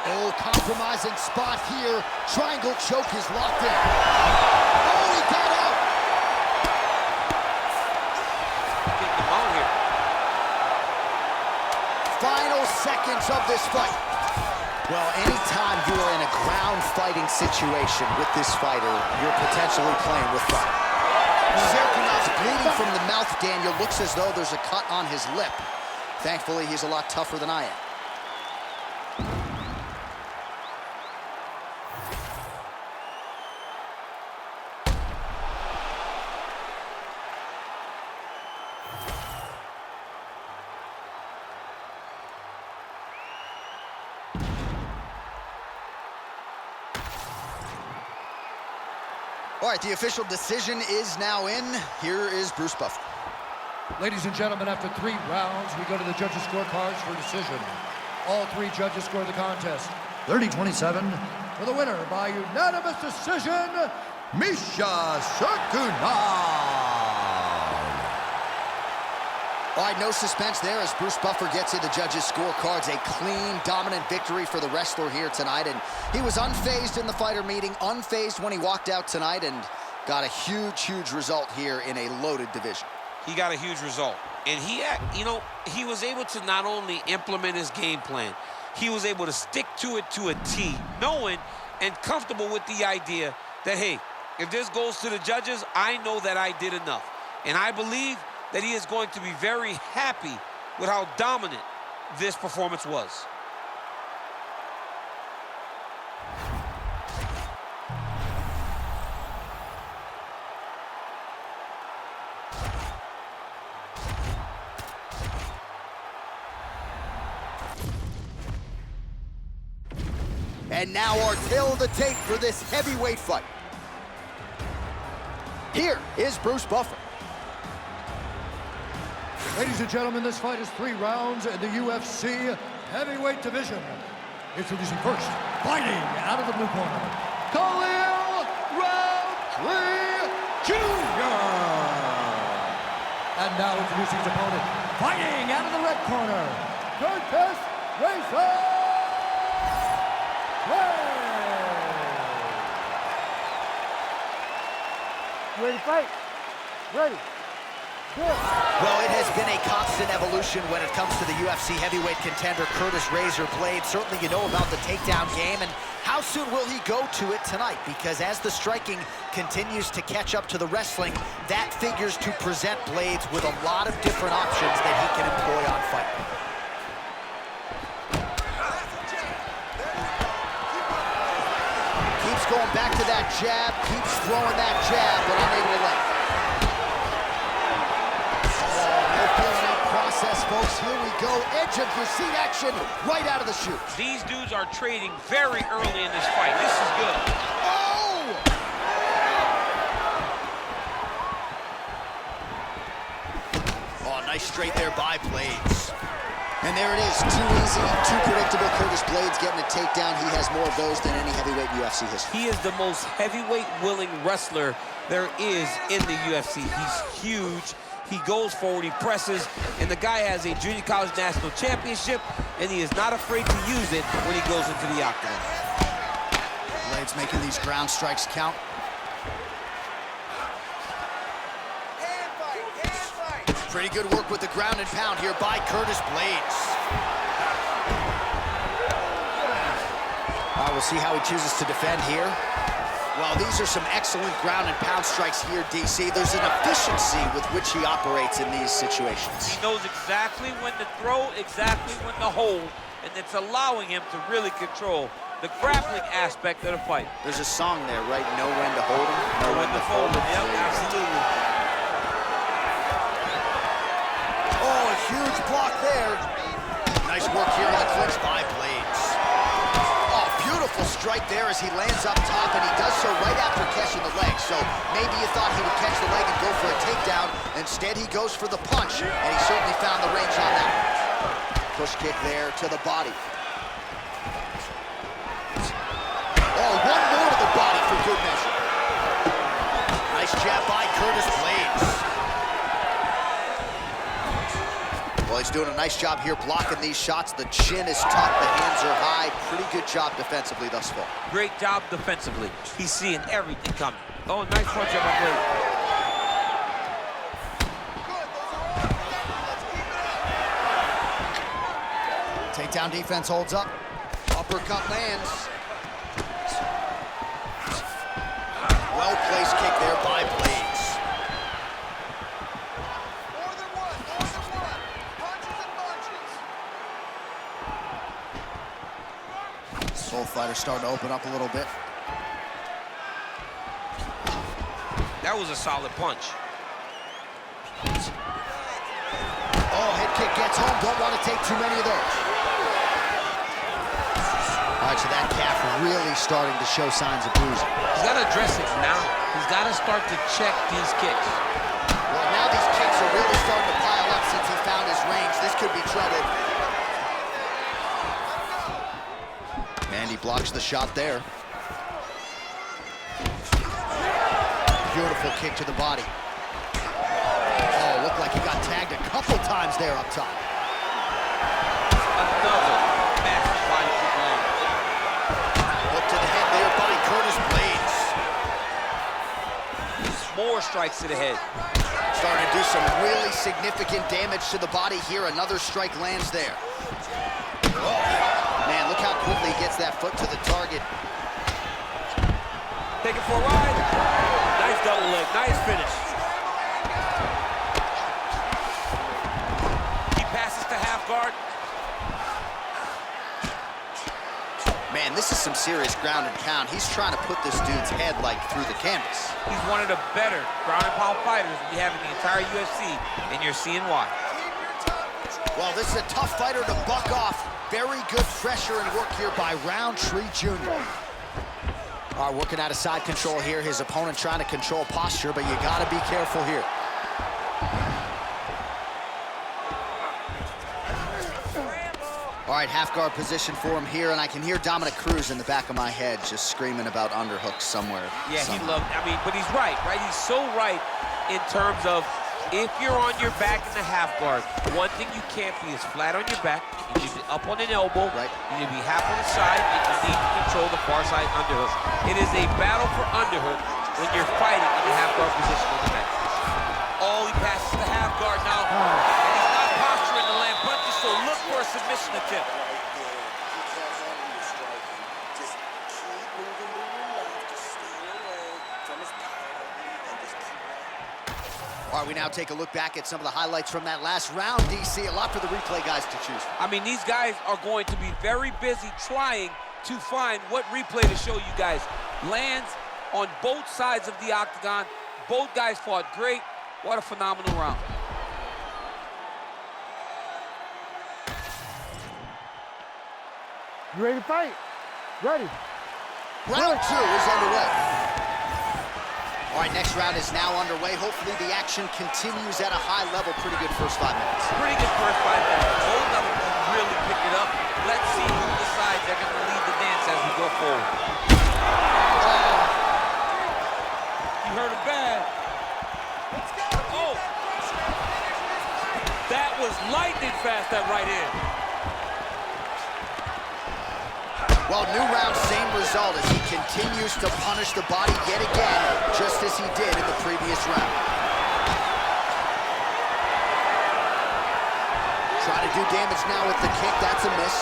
Speaker 1: Oh, compromising spot here. Triangle choke is locked in. Oh, he got out.
Speaker 4: Getting him out here.
Speaker 1: Final seconds of this fight. Well, anytime you are in a ground fighting situation with this fighter, you're potentially playing with fire. Zerkanav's bleeding from the mouth, Daniel. Looks as though there's a cut on his lip. Thankfully, he's a lot tougher than I am. All right, the official decision is now in. Here is Bruce Buffer.
Speaker 2: Ladies and gentlemen, after 3 rounds, we go to the judges' scorecards for decision. All 3 judges score the contest 30-27 for the winner by unanimous decision, Misha Cirkunov.
Speaker 1: All right, no suspense there as Bruce Buffer gets you the judges' scorecards. A clean, dominant victory for the wrestler here tonight. And he was unfazed in the fighter meeting, unfazed when he walked out tonight, and got a huge, huge result here in a loaded division.
Speaker 4: He got a huge result. And he was able to not only implement his game plan, he was able to stick to it to a T, knowing and comfortable with the idea that, hey, if this goes to the judges, I know that I did enough. And I believe that he is going to be very happy with how dominant this performance was.
Speaker 1: And now our tail of the tape for this heavyweight fight. Here is Bruce Buffer.
Speaker 2: Ladies and gentlemen, this fight is 3 rounds in the UFC heavyweight division. Introducing first, fighting out of the blue corner, Khalil Roundtree Jr. And now introducing his opponent, fighting out of the red corner, Curtis Razor Clay.
Speaker 3: You ready to fight? Ready. Good.
Speaker 1: Well, it has been a constant evolution when it comes to the UFC heavyweight contender, Curtis Razor Blade. Certainly you know about the takedown game, and how soon will he go to it tonight? Because as the striking continues to catch up to the wrestling, that figures to present Blades with a lot of different options that he can employ on fight. Keeps going back to that jab, keeps throwing that jab, but unable to land. Folks, here we go, edge of your seat action right out of the chute.
Speaker 4: These dudes are trading very early in this fight. This is good.
Speaker 1: Oh! Oh, nice straight there by Blades. And there it is, too easy, too predictable. Curtis Blades getting a takedown. He has more of those than any heavyweight in UFC history.
Speaker 4: He is the most heavyweight-willing wrestler there is in the UFC. He's huge. He goes forward, he presses, and the guy has a junior college national championship, and he is not afraid to use it when he goes into the octagon.
Speaker 1: Blades making these ground strikes count. Pretty good work with the ground and pound here by Curtis Blades. We'll see how he chooses to defend here. Well, these are some excellent ground and pound strikes here, DC. There's an efficiency with which he operates in these situations.
Speaker 4: He knows exactly when to throw, exactly when to hold, and it's allowing him to really control the grappling aspect of the fight.
Speaker 1: There's a song there, right? Know when to hold him,
Speaker 4: Know when to fold him. Yep, absolutely.
Speaker 1: Oh, a huge block there. Nice work here on the clinch by Blades. Oh, beautiful strike there as he lands up top, and he does so right after catching the leg. So maybe you thought he would catch the leg and go for a takedown. Instead, he goes for the punch, and he certainly found the range on that one. Push kick there to the body. Oh, one more to the body for good measure. Nice jab by Curtis Blades. Well, he's doing a nice job here blocking these shots. The chin is tucked, the hands are high. Pretty good job defensively thus far.
Speaker 4: Great job defensively. He's seeing everything coming. Oh, nice punch up by Blades.
Speaker 1: Takedown defense holds up. Uppercut lands. Well-placed kick there by Blades. Soul fighter starting to open up a little bit.
Speaker 4: That was a solid punch.
Speaker 1: Oh, head kick gets home. Don't want to take too many of those. All right, so that calf really starting to show signs of bruising.
Speaker 4: He's got to address it now. He's got to start to check these kicks.
Speaker 1: Well, now these kicks are really starting to pile up since he found his range. This could be trouble. And he blocks the shot there. Beautiful kick to the body. Oh, looked like he got tagged a couple times there up top.
Speaker 4: Another massive body kick land.
Speaker 1: Hook to the head there by Curtis Blades.
Speaker 4: More strikes to the head.
Speaker 1: Starting to do some really significant damage to the body here. Another strike lands there. Oh, man, look how quickly he gets that foot to the target.
Speaker 4: Take it for a ride. Nice double leg, nice finish. He passes to half guard.
Speaker 1: Man, this is some serious ground and pound. He's trying to put this dude's head like through the canvas.
Speaker 4: He's one of the better ground and pound fighters we have in the entire UFC, and you're seeing why.
Speaker 1: Well, this is a tough fighter to buck off. Very good pressure and work here by Roundtree Jr. All right, working out of side control here. His opponent trying to control posture, but you gotta be careful here. All right, half guard position for him here, and I can hear Dominic Cruz in the back of my head just screaming about underhooks somewhere.
Speaker 4: Yeah,
Speaker 1: somehow.
Speaker 4: he loved, but he's right? He's so right in terms of if you're on your back in the half guard, one thing you can't be is flat on your back. You need to be up on an elbow.
Speaker 1: Right.
Speaker 4: You need to be half on the side, and you need to control the far side underhook. It is a battle for underhook when you're fighting in the half guard position on the back. Oh, he passes the half guard now, and he's not posturing to land punches, so look for a submission attempt.
Speaker 5: Just keep moving to your left. Just stay away from his power and just keep
Speaker 1: All right, we now take a look back at some of the highlights from that last round, DC. A lot for the replay guys to choose from.
Speaker 4: I mean, these guys are going to be very busy trying to find what replay to show you guys. Lands on both sides of the octagon. Both guys fought great. What a phenomenal round.
Speaker 3: You ready to fight? Ready.
Speaker 1: Round 2 is underway. All right, next round is now underway. Hopefully the action continues at a high level. Pretty good first 5 minutes.
Speaker 4: Pretty good first 5 minutes. Both of them can really pick it up. Let's see who decides they're going to lead the dance as we go forward. You heard him bad. Let's go. Oh. That was lightning fast, that right hand.
Speaker 1: Well, new round, same result as he continues to punish the body yet again, just as he did in the previous round. Trying to do damage now with the kick, that's a miss.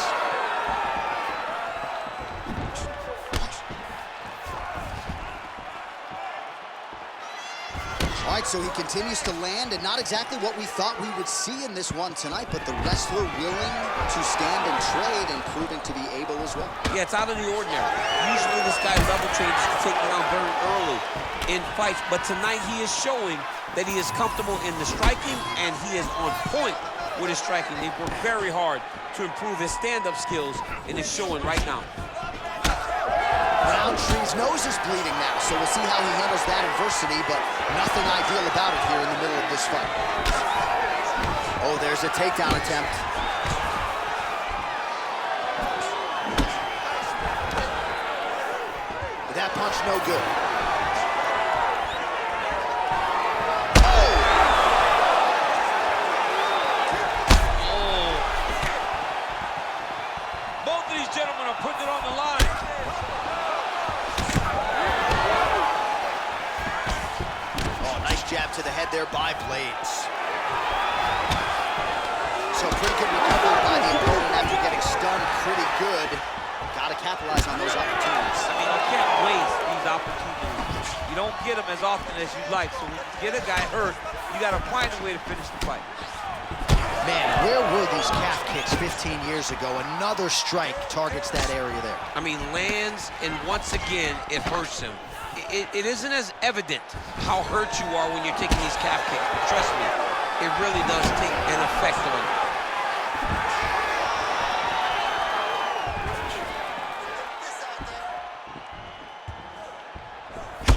Speaker 1: right, so he continues to land, and not exactly what we thought we would see in this one tonight, but the wrestler willing to stand and trade and proving to be able as well.
Speaker 4: Yeah, it's out of the ordinary. Usually this guy level changes to take down very early in fights, but tonight he is showing that he is comfortable in the striking, and he is on point with his striking. They've worked very hard to improve his stand-up skills, and it's showing right now.
Speaker 1: Roundtree's nose is bleeding now, so we'll see how he handles that adversity, but nothing ideal about it here in the middle of this fight. Oh, there's a takedown attempt. But that punch no good.
Speaker 4: Both of these gentlemen are putting it on the line.
Speaker 1: Jab to the head there by Blades. So pretty good recovery by the opponent after getting stunned pretty good. Got to capitalize on those opportunities.
Speaker 4: I mean, you can't waste these opportunities. You don't get them as often as you'd like. So when you get a guy hurt, you got to find a way to finish the fight.
Speaker 1: Man, where were these calf kicks 15 years ago? Another strike targets that area there.
Speaker 4: I mean, lands, and once again, it hurts him. It isn't as evident how hurt you are when you're taking these calf kicks, but trust me, it really does take an effect on you.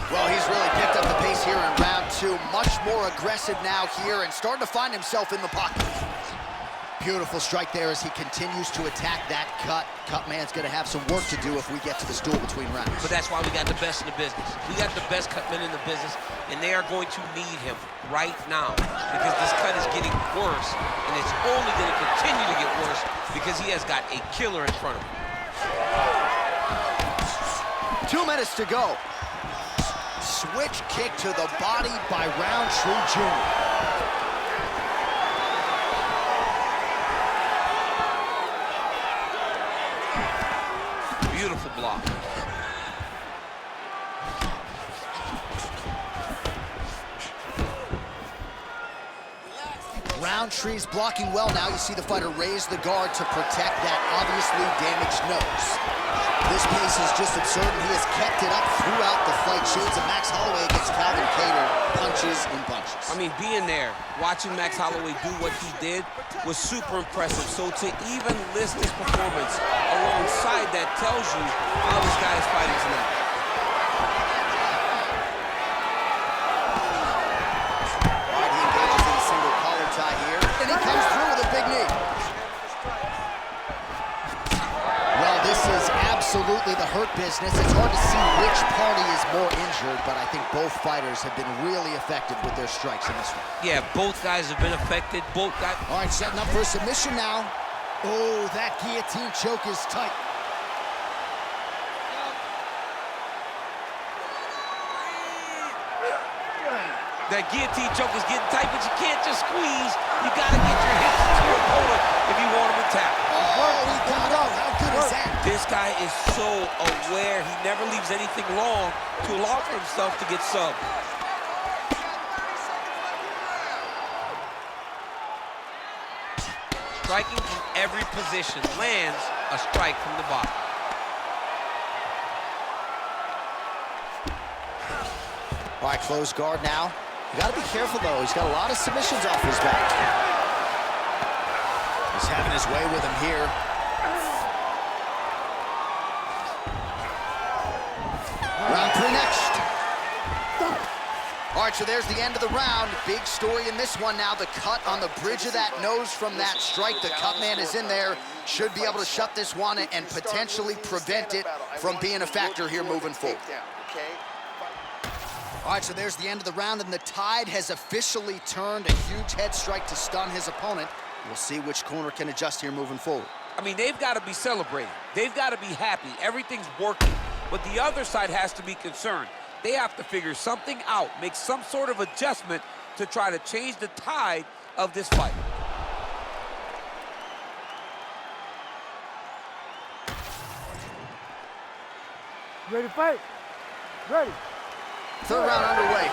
Speaker 1: Well, he's really picked up the pace here in round two. Much more aggressive now here and starting to find himself in the pocket. Beautiful strike there as he continues to attack that cut. Cut man's going to have some work to do if we get to this duel between rounds.
Speaker 4: But that's why we got the best in the business. We got the best cut men in the business, and they are going to need him right now because this cut is getting worse, and it's only going to continue to get worse because he has got a killer in front of him.
Speaker 1: 2 minutes to go. Switch kick to the body by Roundtree Jr.
Speaker 4: Beautiful block.
Speaker 1: Roundtree's blocking well now. You see the fighter raise the guard to protect that obviously damaged nose. This pace is just absurd, and he has kept it up throughout the fight. Shades of Max Holloway against Calvin Kattar, punches and punches.
Speaker 4: I mean, being there, watching Max Holloway do what he did was super impressive. So to even list his performance alongside that tells you how this guy is fighting tonight.
Speaker 1: All right, he engages in a single collar tie here, and he comes through with a big knee. Well, this is absolutely the hurt business. It's hard to see which party is more injured, but I think both fighters have been really effective with their strikes in this one.
Speaker 4: Yeah, both guys have been affected. Both guys.
Speaker 1: All right, setting up for a submission now. Oh, that guillotine choke is tight.
Speaker 4: That guillotine choke is getting tight, but you can't just squeeze. You got to get your hips into your opponent if you want him to tap.
Speaker 1: Oh, he got up. How good is that?
Speaker 4: This guy is so aware. He never leaves anything long to allow for himself to get subbed. Striking from every position, lands a strike from the bottom.
Speaker 1: All right, closed guard now. You got to be careful, though. He's got a lot of submissions off his back. He's having his way with him here. Round three next. All right, so there's the end of the round. Big story in this one now. The cut on the bridge of that nose from that strike. The cut man is in there. Should be able to shut this one and potentially prevent it from being a factor here moving forward. All right, so there's the end of the round, and the tide has officially turned. A huge head strike to stun his opponent. We'll see which corner can adjust here moving forward.
Speaker 4: I mean, they've got to be celebrating. They've got to be happy. Everything's working. But the other side has to be concerned. They have to figure something out, make some sort of adjustment to try to change the tide of this fight.
Speaker 3: Ready to fight? Ready.
Speaker 1: Third round underway.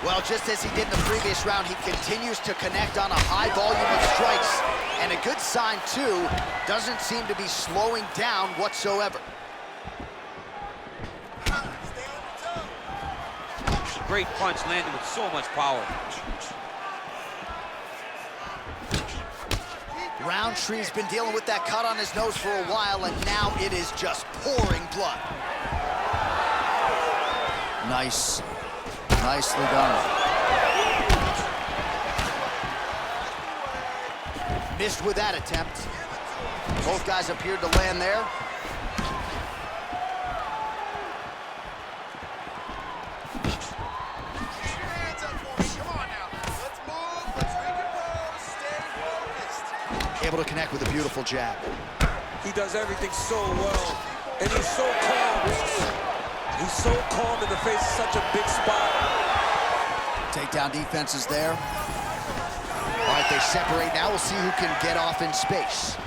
Speaker 1: Well, just as he did in the previous round, he continues to connect on a high volume of strikes. And a good sign, too, doesn't seem to be slowing down whatsoever.
Speaker 4: Great punch landed with so much power.
Speaker 1: Roundtree's been dealing with that cut on his nose for a while, and now it is just pouring blood. Nice. Nicely done. Missed with that attempt. Both guys appeared to land there. Able to connect with a beautiful jab.
Speaker 4: He does everything so well, and he's so calm. He's so calm in the face of such a big spot.
Speaker 1: Takedown defense is there. All right, they separate now. We'll see who can get off in space.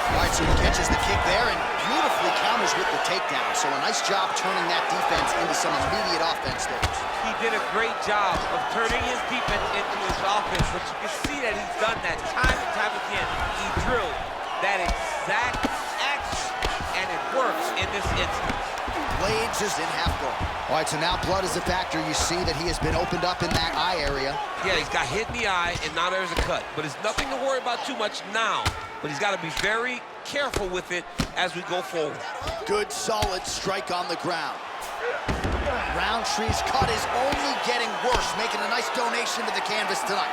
Speaker 1: All right, so he catches the kick there and beautifully counters with the takedown. So a nice job turning that defense into some immediate offense there.
Speaker 4: He did a great job of turning his defense into his offense, but you can see that he's done that time and time again. He drilled that exact action, and it works in this instance.
Speaker 1: Blades is in half guard. All right, so now blood is a factor. You see that he has been opened up in that eye area.
Speaker 4: Yeah, he's got hit in the eye, and now there's a cut. But it's nothing to worry about too much now. But he's got to be very careful with it as we go forward.
Speaker 1: Good, solid strike on the ground. Roundtree's cut is only getting worse, making a nice donation to the canvas tonight.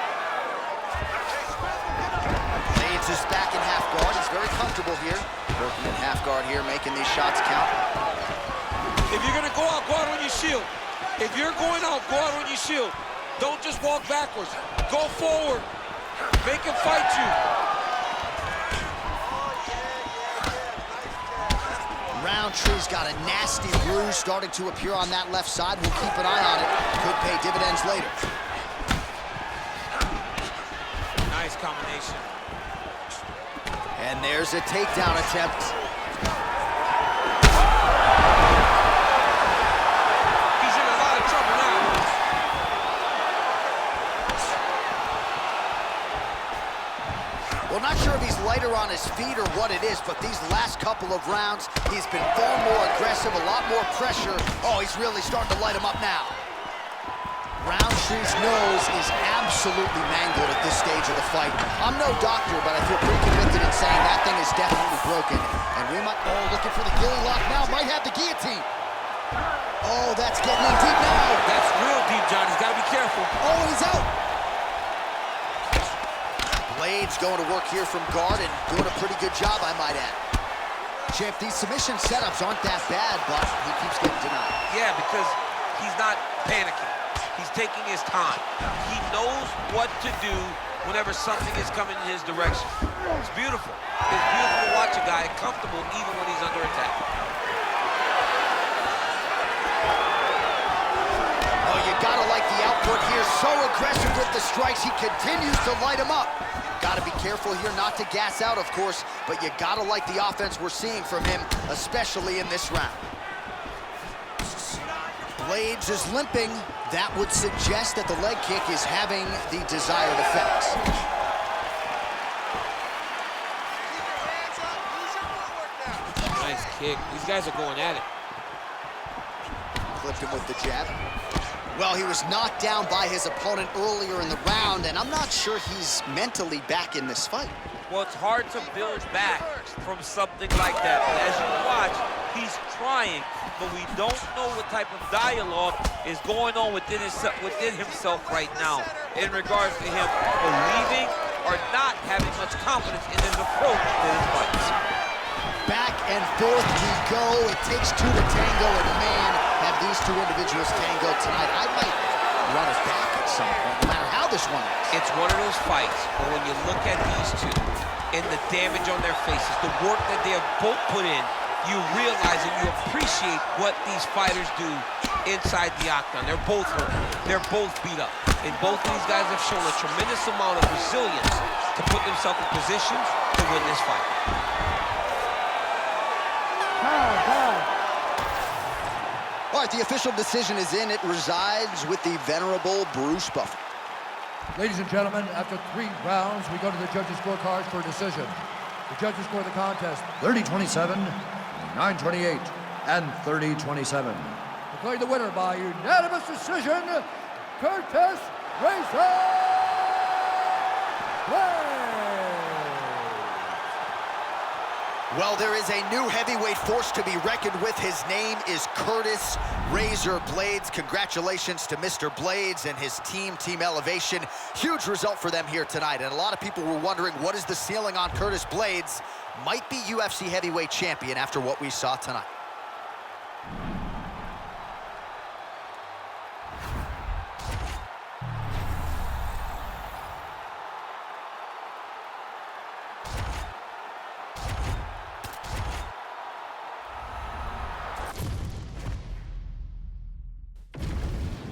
Speaker 1: Blades is back in half guard. He's very comfortable here. Working in half guard here, making these shots count.
Speaker 4: If you're going to go out on your shield. If you're going out, go out on your shield. Don't just walk backwards. Go forward. Make him fight you.
Speaker 1: Roundtree's got a nasty bruise starting to appear on that left side. We'll keep an eye on it. Could pay dividends later.
Speaker 4: Nice combination.
Speaker 1: And there's a takedown attempt.
Speaker 4: He's in a lot of trouble now.
Speaker 1: Well, not sure if he's lighter on his feet or what it is, but these last couple of rounds, he's been far more aggressive, a lot more pressure. Oh, he's really starting to light him up now. Roundtree's nose is absolutely mangled at this stage of the fight. I'm no doctor, but I feel pretty convicted in saying that thing is definitely broken. And we might, oh, looking for the gilly lock now, might have the guillotine. Oh, that's getting in deep now.
Speaker 4: That's real deep, John. He's got to be careful.
Speaker 1: Oh, he's out. Blades going to work here from guard and doing a pretty good job, I might add. Champ, these submission setups aren't that bad, but he keeps getting denied.
Speaker 4: Yeah, because he's not panicking. He's taking his time. He knows what to do whenever something is coming in his direction. It's beautiful. It's beautiful to watch a guy comfortable even when he's under attack.
Speaker 1: Oh, you gotta like the output here. So aggressive with the strikes. He continues to light him up. Gotta be careful here not to gas out, of course, but you gotta like the offense we're seeing from him, especially in this round. Blades is limping. That would suggest that the leg kick is having the desired effects.
Speaker 4: Nice kick. These guys are going at it.
Speaker 1: Clipped him with the jab. Well, he was knocked down by his opponent earlier in the round, and I'm not sure he's mentally back in this fight.
Speaker 4: Well, it's hard to build back from something like that. As you watch, he's trying, but we don't know what type of dialogue is going on within himself right now in regards to him believing or not having much confidence in his approach to his fights.
Speaker 1: Back and forth we go. It takes two to tango, and man, have these two individuals tango tonight. I might run it back at some point, no matter how this one is.
Speaker 4: It's one of those fights where when you look at these two and the damage on their faces, the work that they have both put in, you realize and you appreciate what these fighters do inside the octagon. They're both hurt. They're both beat up. And both of these guys have shown a tremendous amount of resilience to put themselves in positions to win this fight.
Speaker 1: All right, the official decision is in. It resides with the venerable Bruce Buffer.
Speaker 2: Ladies and gentlemen, after 3 rounds, we go to the judges' scorecards for a decision. The judges score the contest 30-27, 9-28, and 30-27. Declaring the winner by unanimous decision, Curtis Razor
Speaker 1: Well, there is a new heavyweight force to be reckoned with. His name is Curtis Razor Blaydes. Congratulations to Mr. Blaydes and his team, Team Elevation. Huge result for them here tonight. And a lot of people were wondering, what is the ceiling on Curtis Blaydes? Might be UFC heavyweight champion after what we saw tonight.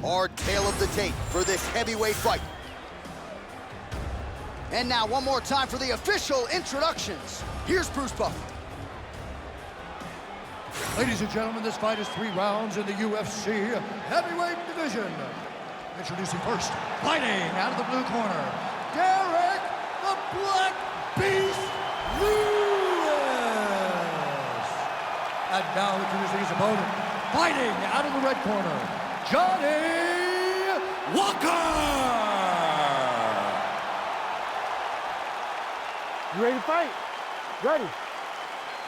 Speaker 1: Our tale of the tape for this heavyweight fight. And now one more time for the official introductions. Here's Bruce Buffer.
Speaker 2: Ladies and gentlemen, this fight is 3 rounds in the UFC heavyweight division. Introducing first, fighting out of the blue corner, Derek the Black Beast Lewis. And now introducing his opponent, fighting out of the red corner, Johnny Walker.
Speaker 3: You ready to fight? Ready.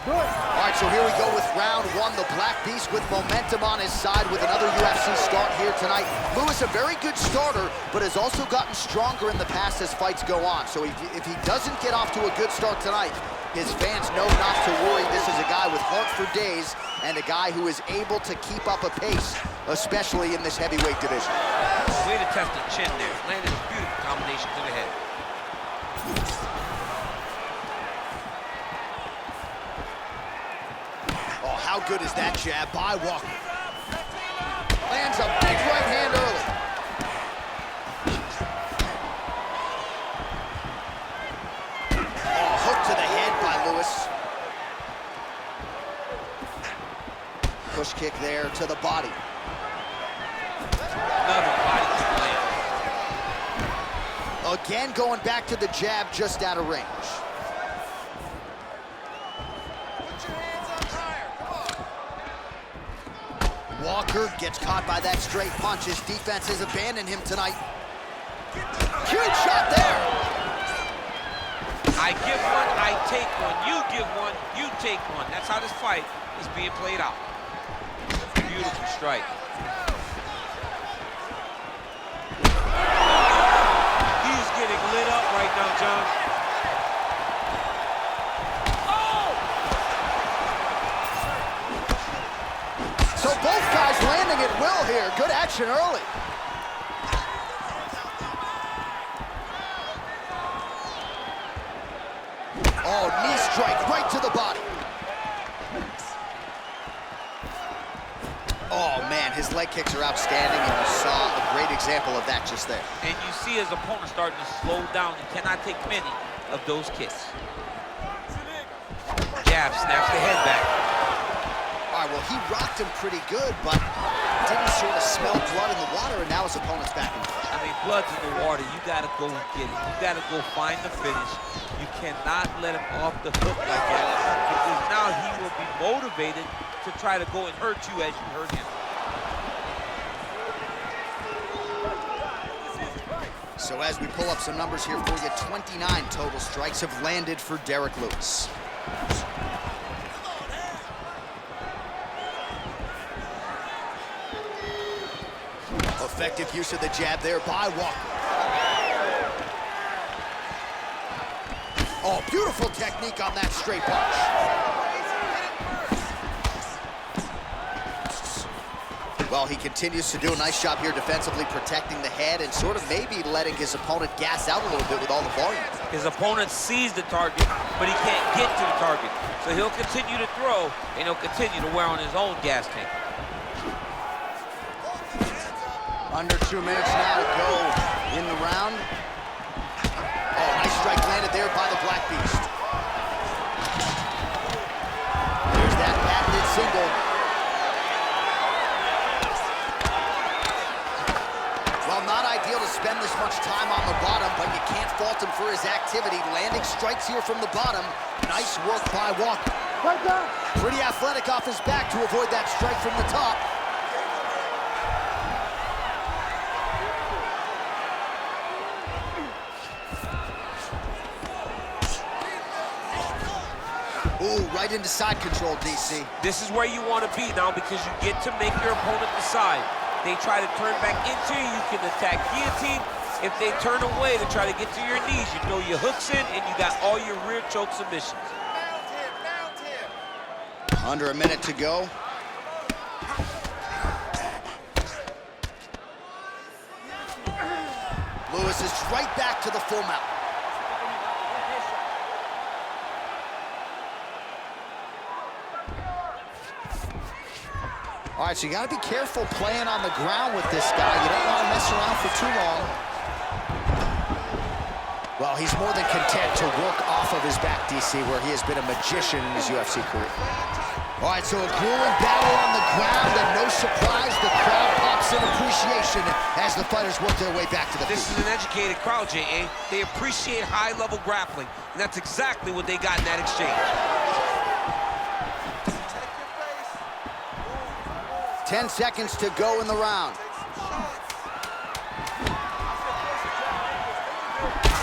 Speaker 3: Do it.
Speaker 1: All right, so here we go with round 1. The Black Beast with momentum on his side with another UFC start here tonight. Lewis, a very good starter, but has also gotten stronger in the past as fights go on. So if he doesn't get off to a good start tonight, his fans know not to worry. This is a guy with heart for days and a guy who is able to keep up a pace, especially in this heavyweight division.
Speaker 4: Way to test the chin there. Landed a beautiful combination to the head.
Speaker 1: Oh, how good is that jab by Walker? Lands a big right hand early. Oh, hook to the head by Lewis. Push kick there to the body.
Speaker 4: Another body kick land.
Speaker 1: Again, going back to the jab just out of range. Walker gets caught by that straight punch. His defense has abandoned him tonight. Huge shot there.
Speaker 4: I give one, I take one. You give one, you take one. That's how this fight is being played out. Beautiful strike. He's getting lit up right now, John.
Speaker 1: So both guys landing at will here. Good action early. Oh, knee strike right to the body. Oh, man, his leg kicks are outstanding, and you saw a great example of that just there.
Speaker 4: And you see his opponent starting to slow down. He cannot take many of those kicks. Jab snaps the head back.
Speaker 1: All right, well, he rocked him pretty good, but didn't sort of smell blood in the water, and now his opponent's back in the fight.
Speaker 4: I mean, blood's in the water. You got to go get it. You got to go find the finish. You cannot let him off the hook like that, because now he will be motivated to try to go and hurt you as you hurt him.
Speaker 1: So as we pull up some numbers here for you, 29 total strikes have landed for Derek Lewis. Effective use of the jab there by Walker. Oh, beautiful technique on that straight punch. Well, he continues to do a nice job here defensively, protecting the head and sort of maybe letting his opponent gas out a little bit with all the volume.
Speaker 4: His opponent sees the target, but he can't get to the target. So he'll continue to throw, and he'll continue to wear on his own gas tank.
Speaker 1: Under 2 minutes now to go in the round. Oh, nice strike landed there by the Black Beast. There's that patented single. time on the bottom, but you can't fault him for his activity. Landing strikes here from the bottom. Nice work by Walker. Pretty athletic off his back to avoid that strike from the top. Ooh, right into side control, DC.
Speaker 4: This is where you want to be now because you get to make your opponent decide. They try to turn back into you, you can attack guillotine. If they turn away to try to get to your knees, you throw your hooks in and you got all your rear choke submissions.
Speaker 1: Under a minute to go. Lewis is right back to the full mount. All right, so you got to be careful playing on the ground with this guy. You don't want to mess around for too long. Well, he's more than content to work off of his back, DC, where he has been a magician in his UFC career. All right, so a grueling battle on the ground, and no surprise, the crowd pops in appreciation as the fighters work their way back to the feet.
Speaker 4: This is an educated crowd, J.A. They appreciate high-level grappling, and that's exactly what they got in that exchange.
Speaker 1: 10 seconds to go in the round.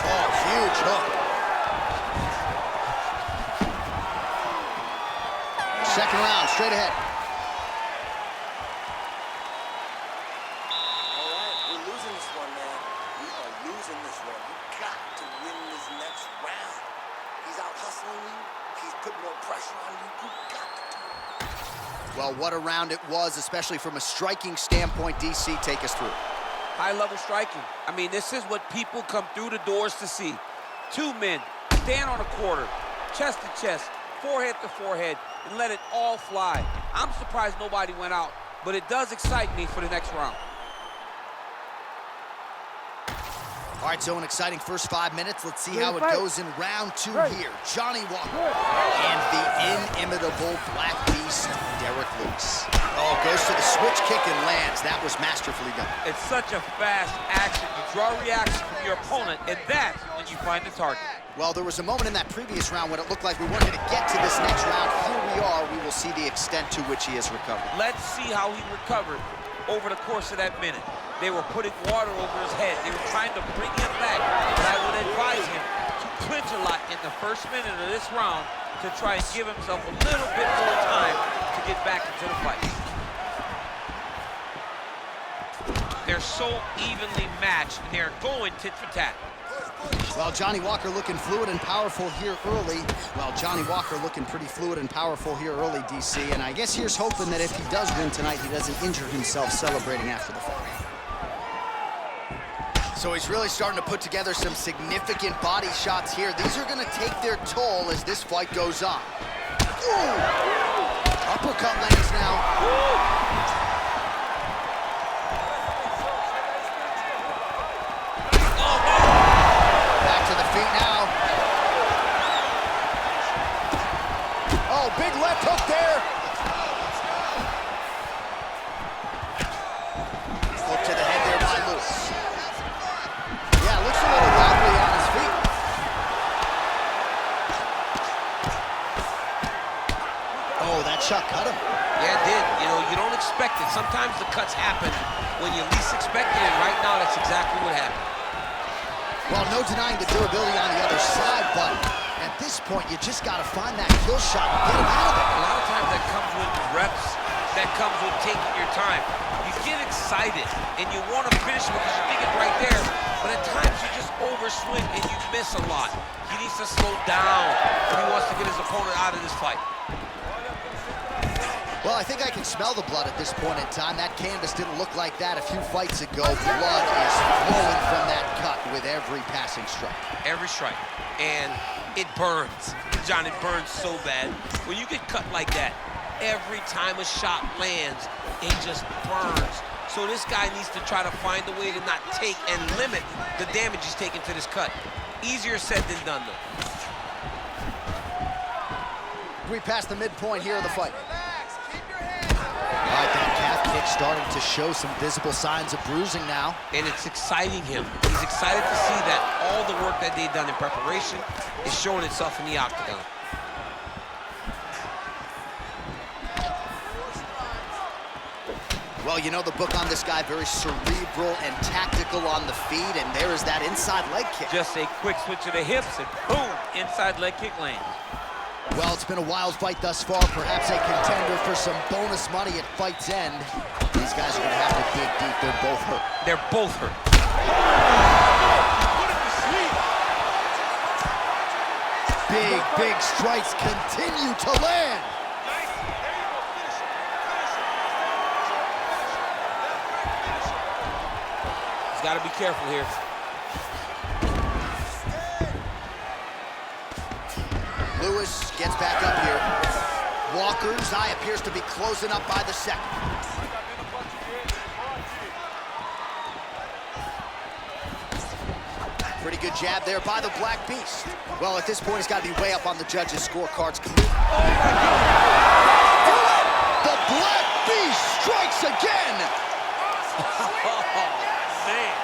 Speaker 1: Oh, huge hook. Second round, straight ahead.
Speaker 5: All right, we're losing this one, man. We are losing this one. You got to win this next round. He's out hustling you. He's putting more pressure on you. You got to do it.
Speaker 1: Well, what a round it was, especially from a striking standpoint. DC, take us through.
Speaker 4: High-level striking. I mean, this is what people come through the doors to see. Two men stand on a quarter, chest to chest, forehead to forehead, and let it all fly. I'm surprised nobody went out, but it does excite me for the next round.
Speaker 1: All right, so an exciting first 5 minutes. Let's see how it goes in round two here. Johnny Walker and the inimitable Black Beast, Derek Lewis. Oh, goes to the switch kick and lands. That was masterfully done.
Speaker 4: It's such a fast action. You draw reaction from your opponent, and that's when you find the target.
Speaker 1: Well, there was a moment in that previous round when it looked like we weren't going to get to this next round. Here we are. We will see the extent to which he has recovered.
Speaker 4: Let's see how he recovered over the course of that minute. They were putting water over his head. They were trying to bring him back. But I would advise him to clinch a lot in the first minute of this round to try and give himself a little bit more time to get back into the fight. They're so evenly matched, and they're going tit for tat.
Speaker 1: Well, Johnny Walker looking fluid and powerful here early. Well, Johnny Walker looking pretty fluid and powerful here early, DC. And I guess here's hoping that if he does win tonight, he doesn't injure himself celebrating after the fight. So he's really starting to put together some significant body shots here. These are going to take their toll as this fight goes on. Ooh. Uppercut lands now. Back to the feet now. Oh, big left hook there. Hook to the head there by Lewis. Yeah, looks a little wobbly on his feet. Oh, that shot cut him.
Speaker 4: Yeah, it did. You know, you don't expect it. Sometimes the cuts happen when you least expect it, and right now that's exactly what happened.
Speaker 1: Well, no denying the durability on the other side, but at this point, you just got to find that kill shot and get him out of there.
Speaker 4: A lot of times that comes with reps, that comes with taking your time. You get excited, and you want to finish it because you think it's right there, but at times you just overswing and you miss a lot. He needs to slow down if he wants to get his opponent out of this fight.
Speaker 1: Well, I think I can smell the blood at this point in time. That canvas didn't look like that a few fights ago. Blood is flowing from that cut with every passing strike.
Speaker 4: Every strike. And it burns. John, it burns so bad. When you get cut like that, every time a shot lands, it just burns. So this guy needs to try to find a way to not take and limit the damage he's taking to this cut. Easier said than done, though.
Speaker 1: We passed the midpoint here of the fight. All right, that calf Kick starting to show some visible signs of bruising now.
Speaker 4: And it's exciting him. He's excited to see that all the work that they've done in preparation is showing itself in the octagon.
Speaker 1: Well, you know the book on this guy, very cerebral and tactical on the feet, and there is that inside leg kick.
Speaker 6: Just a quick switch of the hips and boom, inside leg kick lands.
Speaker 1: Well, it's been a wild fight thus far, perhaps a contender for some bonus money at fight's end. These guys are gonna have to dig deep. They're both hurt.
Speaker 4: They're both hurt.
Speaker 1: Big strikes continue to land.
Speaker 4: He's got to be careful here.
Speaker 1: Lewis gets back up here. Walker's eye appears to be closing up by the second. Pretty good jab there by the Black Beast. Well, at this point, he's got to be way up on the judges' scorecards. The Black Beast strikes again.
Speaker 6: Man.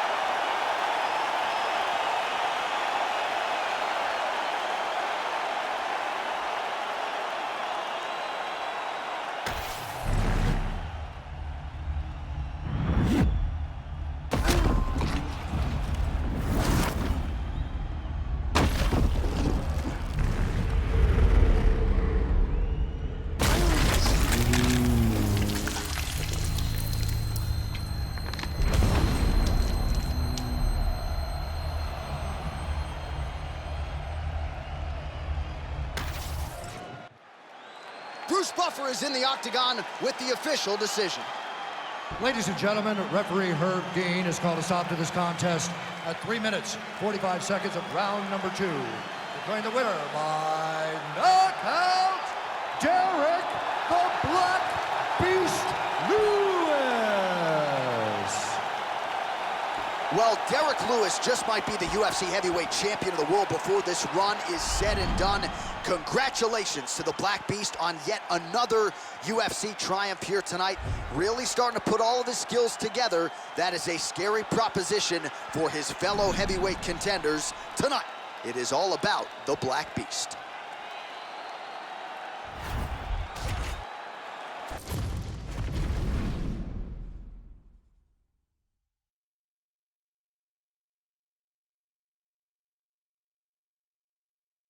Speaker 1: Bruce Buffer is in the octagon with the official decision.
Speaker 2: Ladies and gentlemen, referee Herb Dean has called a stop to this contest at 3 minutes, 45 seconds of round number 2. Declaring the winner by knockout, Derek the Black Beast Lewis.
Speaker 1: Well, Derek Lewis just might be the UFC heavyweight champion of the world before this run is said and done. Congratulations to the Black Beast on yet another UFC triumph here tonight. Really starting to put all of his skills together. That is a scary proposition for his fellow heavyweight contenders. Tonight, it is all about the Black Beast.